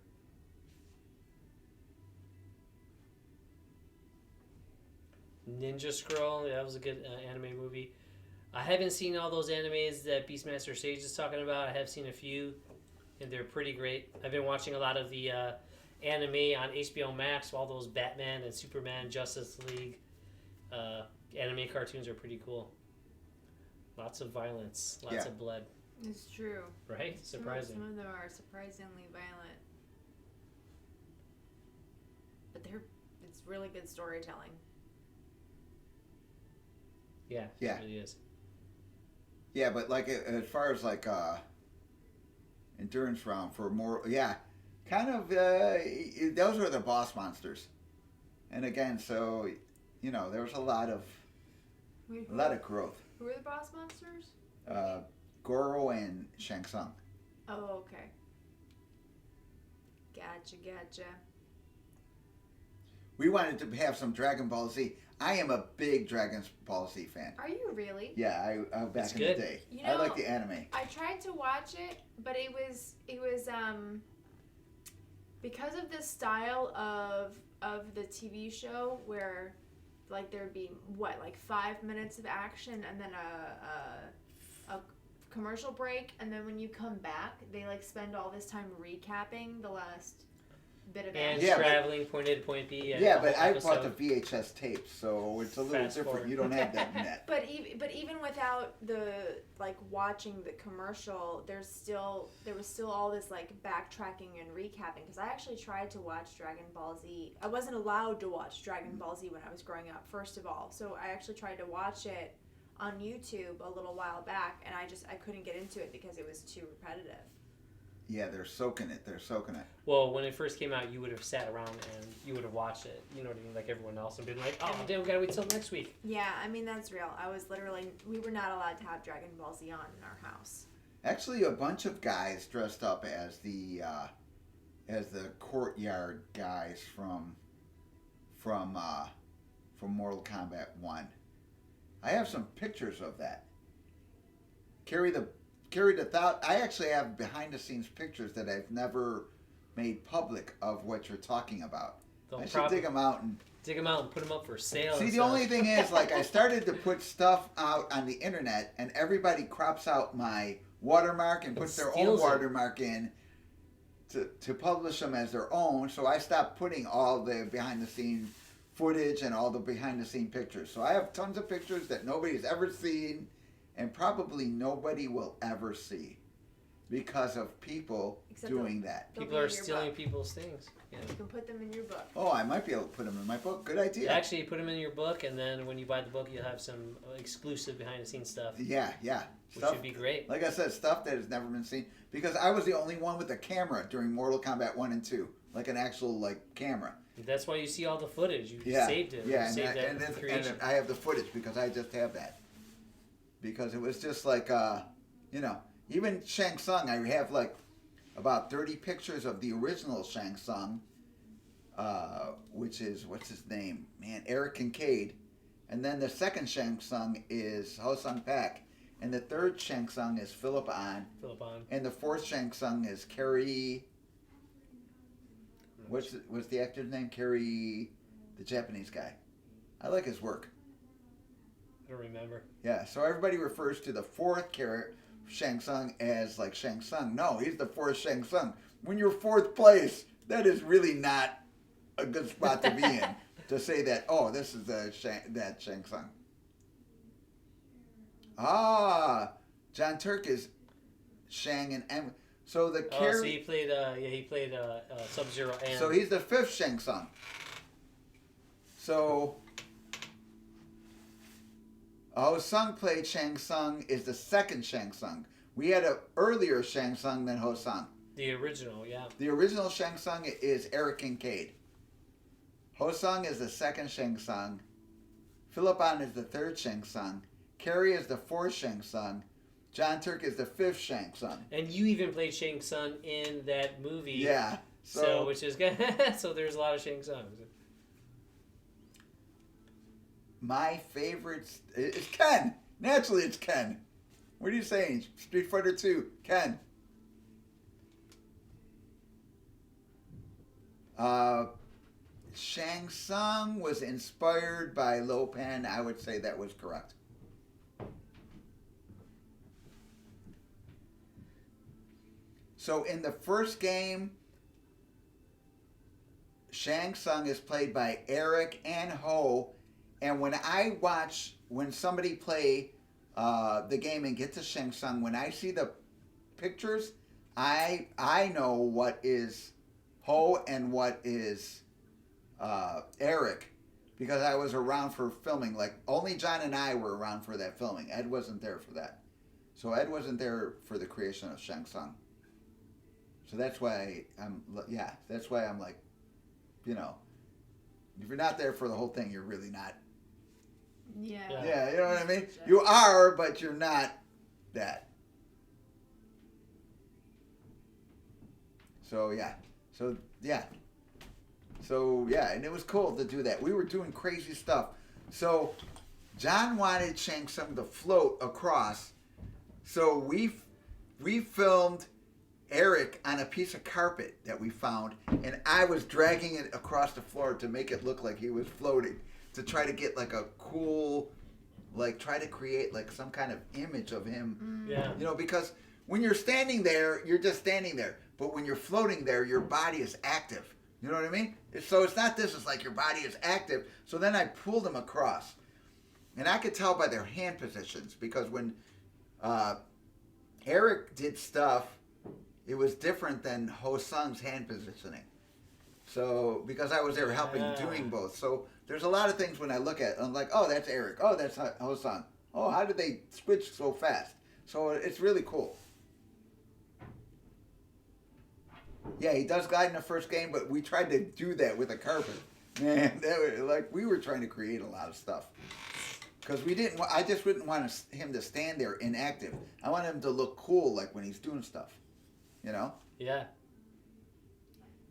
Ninja Scroll, that was a good anime movie. I haven't seen all those animes that Beastmaster Sage is talking about. I have seen a few, and they're pretty great. I've been watching a lot of the anime on HBO Max. All those Batman and Superman, Justice League anime cartoons are pretty cool. Lots of violence, lots of blood. It's true. right? Surprising. Some of them are surprisingly violent, but it's really good storytelling. Yeah, Yeah. it really is. Yeah, but like as far as like endurance round for more, yeah, kind of those were the boss monsters. And again, so there was a lot of Wait, growth. who are the boss monsters? Goro and Shang Tsung. Oh, okay. Gotcha. We wanted to have some Dragon Ball Z. I am a big Dragon Ball Z fan. Are you really? Yeah, I back It's in good. the day. You I like know- the anime. I tried to watch it, but it was because of the style of the TV show where like there'd be like 5 minutes of action and then a commercial break, and then when you come back they like spend all this time recapping the last bit of And action. Yeah, but- traveling point A to point B. And Yeah, the but whole I bought the episode. VHS tapes, so it's a little Fast different. forward. You don't have that in that. But even without the like watching the commercial, there was still all this like backtracking and recapping, because I actually tried to watch Dragon Ball Z. I wasn't allowed to watch Dragon Ball Z when I was growing up, first of all. So I actually tried to watch it on YouTube a little while back, and I couldn't get into it because it was too repetitive. Yeah, they're soaking it. Well, when it first came out, you would have sat around and you would have watched it. You know what I mean? Like everyone else, and been like, "Oh, damn, we gotta wait till next week." Yeah, I mean that's real. We were not allowed to have Dragon Ball Z on in our house. Actually, a bunch of guys dressed up as the courtyard guys from Mortal Kombat 1. I have some pictures of that. Carry the thought. I actually have behind the scenes pictures that I've never made public of what you're talking about. They'll I should probably dig them out and dig them out and put them up for sale. see. and The stuff. only thing is, like, I started to put stuff out on the internet, and everybody crops out my watermark and puts their own steals it. watermark in to publish them as their own. So I stopped putting all the behind the scene footage and all the behind the scene pictures. So I have tons of pictures that nobody's ever seen, and probably nobody will ever see, because of people Except doing that. They'll People be are in your stealing book. people's things. Yeah. You can put them in your book. Oh, I might be able to put them in my book. Good idea. Actually, put them in your book, and then when you buy the book, you'll have some exclusive behind-the-scenes stuff, Yeah. which would be great. Like I said, stuff that has never been seen. Because I was the only one with a camera during Mortal Kombat 1 and 2. Like an actual, camera. That's why you see all the footage. You Yeah. saved it. Yeah, You saved that and creation. I have the footage because I just have that. Because it was just like, even Shang Tsung, I have about 30 pictures of the original Shang Tsung, which is, what's his name? Man, Eric Kincaid. And then the second Shang Tsung is Ho Sung Pak. And the third Shang Tsung is Philip An. Philip on. And the fourth Shang Tsung is Kerry. What's the actor's name? Kerry, the Japanese guy. I like his work. I don't remember. Yeah, so everybody refers to the fourth Shang Tsung as like Shang Tsung. No, he's the fourth Shang Tsung. When you're fourth place, that is really not a good spot to be in. To say that, oh, this is that Shang Tsung. Ah, John Turk is Shang and M. So the Oh, so he played. He played Sub-Zero and. So he's the fifth Shang Tsung. So Ho Sung played Shang Tsung is the second Shang Tsung. We had an earlier Shang Tsung than Ho Sung. the original, yeah. The original Shang Tsung is Eric Kincaid. Ho Sung is the second Shang Tsung. Philip An is the third Shang Tsung. Kerry is the fourth Shang Tsung. John Turk is the fifth Shang Tsung. And you even played Shang Tsung in that movie. Yeah. So which is good. So there's a lot of Shang Tsungs. My favorite is Ken. Naturally, it's Ken. What are you saying? Street Fighter 2, Ken. Shang Tsung was inspired by Lo Pan. I would say that was correct. So in the first game, Shang Tsung is played by Eric and Ho. And when somebody play the game and get to Shang Tsung, when I see the pictures, I know what is Ho and what is Eric, because I was around for filming. Like only John and I were around for that filming. Ed wasn't there for that. So Ed wasn't there for the creation of Shang Tsung. So that's why that's why I'm like, you know, if you're not there for the whole thing, you're really not. Yeah. Yeah, you know what I mean? You are, but you're not that. So yeah. And it was cool to do that. We were doing crazy stuff. So John wanted Shang Tsung to float across. So we filmed Eric on a piece of carpet that we found, and I was dragging it across the floor to make it look like he was floating, to try to get like a cool, like try to create like some kind of image of him. Yeah. You know, because when you're standing there, you're just standing there. But when you're floating there, your body is active. You know what I mean? So it's not this, it's like your body is active. So then I pulled them across. And I could tell by their hand positions, because when Eric did stuff, it was different than Ho Sung's hand positioning. So, because I was there helping doing both. So there's a lot of things when I look at it, I'm like, oh, that's Eric. Oh, that's Ho Sung. Oh, how did they switch so fast? So it's really cool. Yeah, he does glide in the first game, but we tried to do that with a carpet. Man, we were trying to create a lot of stuff. Because I just wouldn't want him to stand there inactive. I want him to look cool, like when he's doing stuff. You know? Yeah.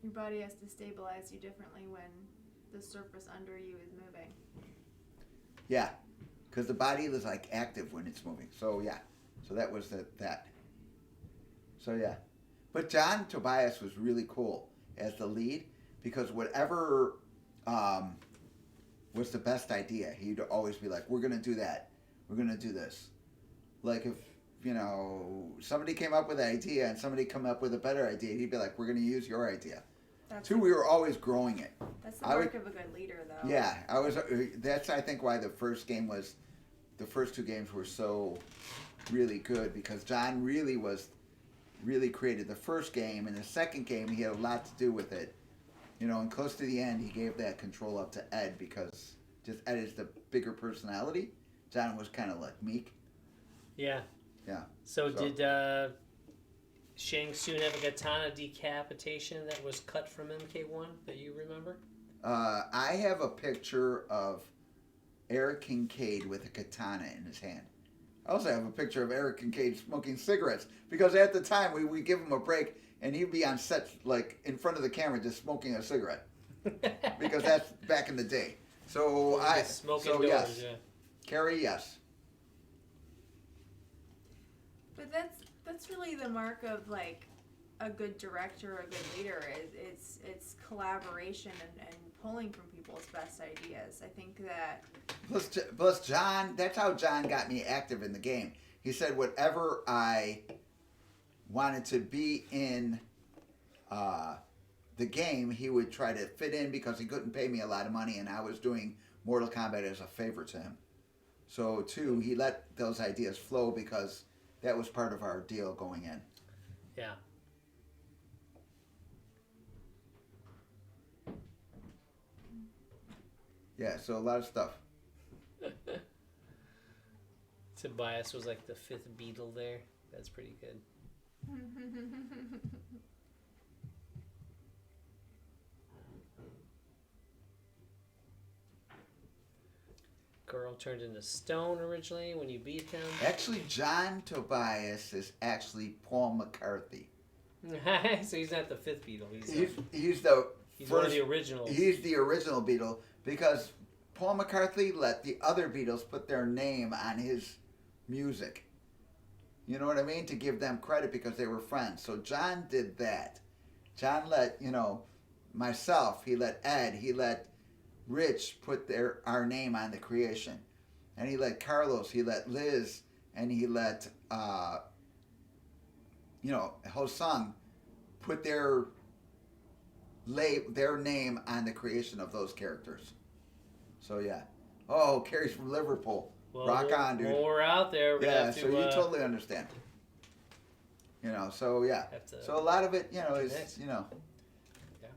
Your body has to stabilize you differently when the surface under you is moving. Yeah, because the body is like active when it's moving. So yeah, so that was that. So yeah, but John Tobias was really cool as the lead, because whatever was the best idea, he'd always be like, "We're gonna do that. We're gonna do this." Like if somebody came up with an idea and somebody come up with a better idea, he'd be like, "We're gonna use your idea." We were always growing it. That's the mark of a good leader, though. Yeah, that's I think why the first two games were so really good, because John really created the first game, and the second game he had a lot to do with it. You know, and close to the end he gave that control up to Ed, because just Ed is the bigger personality. John was kind of like meek. Yeah. Yeah. So did Shang Tsung have a katana decapitation that was cut from MK1 that you remember? I have a picture of Eric Kincaid with a katana in his hand. I also have a picture of Eric Kincaid smoking cigarettes, because at the time we give him a break and he'd be on set like in front of the camera just smoking a cigarette, because that's back in the day. So yes. Yeah. Carrie, yes. But that's really the mark of like a good director, a good leader. It's collaboration and pulling from people's best ideas. I think that. Plus John, that's how John got me active in the game. He said whatever I wanted to be in the game, he would try to fit in, because he couldn't pay me a lot of money, and I was doing Mortal Kombat as a favor to him. So too, he let those ideas flow, because that was part of our deal going in. Yeah. Yeah, so a lot of stuff. Tobias was like the fifth Beatle there. That's pretty good. Girl turned into stone originally when you beat him. Actually, John Tobias is actually Paul McCarthy. So he's not the fifth Beatle. He's one of the originals. He's the original Beatle, because Paul McCarthy let the other Beatles put their name on his music. You know what I mean? To give them credit, because they were friends. So John did that. John let, myself, he let Ed, he let Rich put our name on the creation. And he let Carlos, he let Liz, and he let, Ho Sung put their name on the creation of those characters. So yeah. Oh, Carrie's from Liverpool. Well, Rock on, dude. When we're out there, we're gonna have to, so you totally understand. You know, so yeah. Have to So a lot of it, you know, is, connect. you know, Yeah.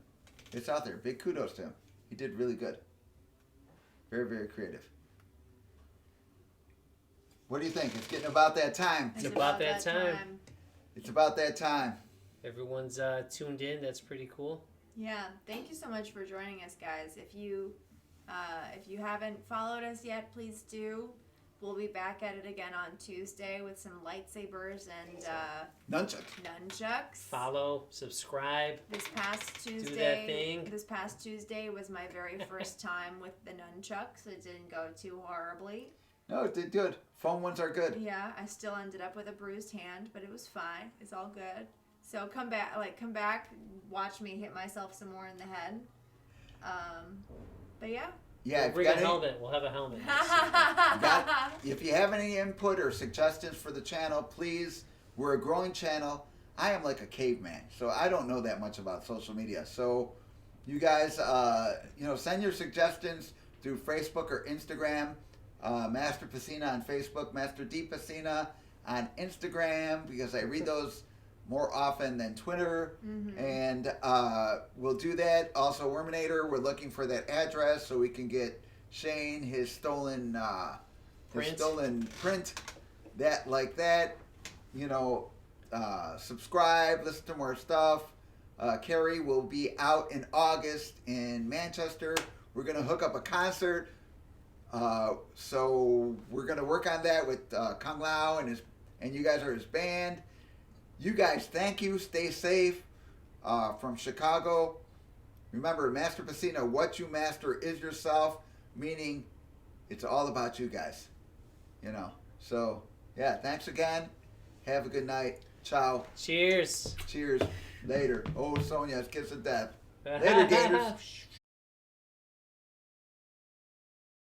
it's out there. Big kudos to him. He did really good. Very, very creative. What do you think? It's getting about that time. It's about that time. It's about that time. Everyone's tuned in. That's pretty cool. Yeah, thank you so much for joining us, guys. If you haven't followed us yet, please do. We'll be back at it again on Tuesday with some lightsabers and nunchucks. Follow, subscribe. This past Tuesday, Do that thing. This past Tuesday was my very first time with the nunchucks. It didn't go too horribly. No, it did good. Foam ones are good. Yeah, I still ended up with a bruised hand, but it was fine. It's all good. So come back, watch me hit myself some more in the head. But yeah. Yeah, We'll if you bring got a any, helmet. We'll have a helmet. if you have any input or suggestions for the channel, please. We're a growing channel. I am like a caveman, so I don't know that much about social media. So you guys, send your suggestions through Facebook or Instagram. Master Pesina on Facebook, Master D Pesina on Instagram, because I read those more often than Twitter. Mm-hmm. And we'll do that. Also, Worminator, we're looking for that address so we can get Shane his stolen print. That like that. Subscribe, listen to more stuff. Carrie will be out in August in Manchester. We're gonna hook up a concert. So we're gonna work on that with Kung Lao and you guys are his band. You guys, thank you. Stay safe. From Chicago. Remember, Master Pesina, what you master is yourself, meaning it's all about you guys. So yeah, thanks again. Have a good night. Ciao. Cheers. Cheers. Later. Oh, Sonia's kiss of death. Later, Gators.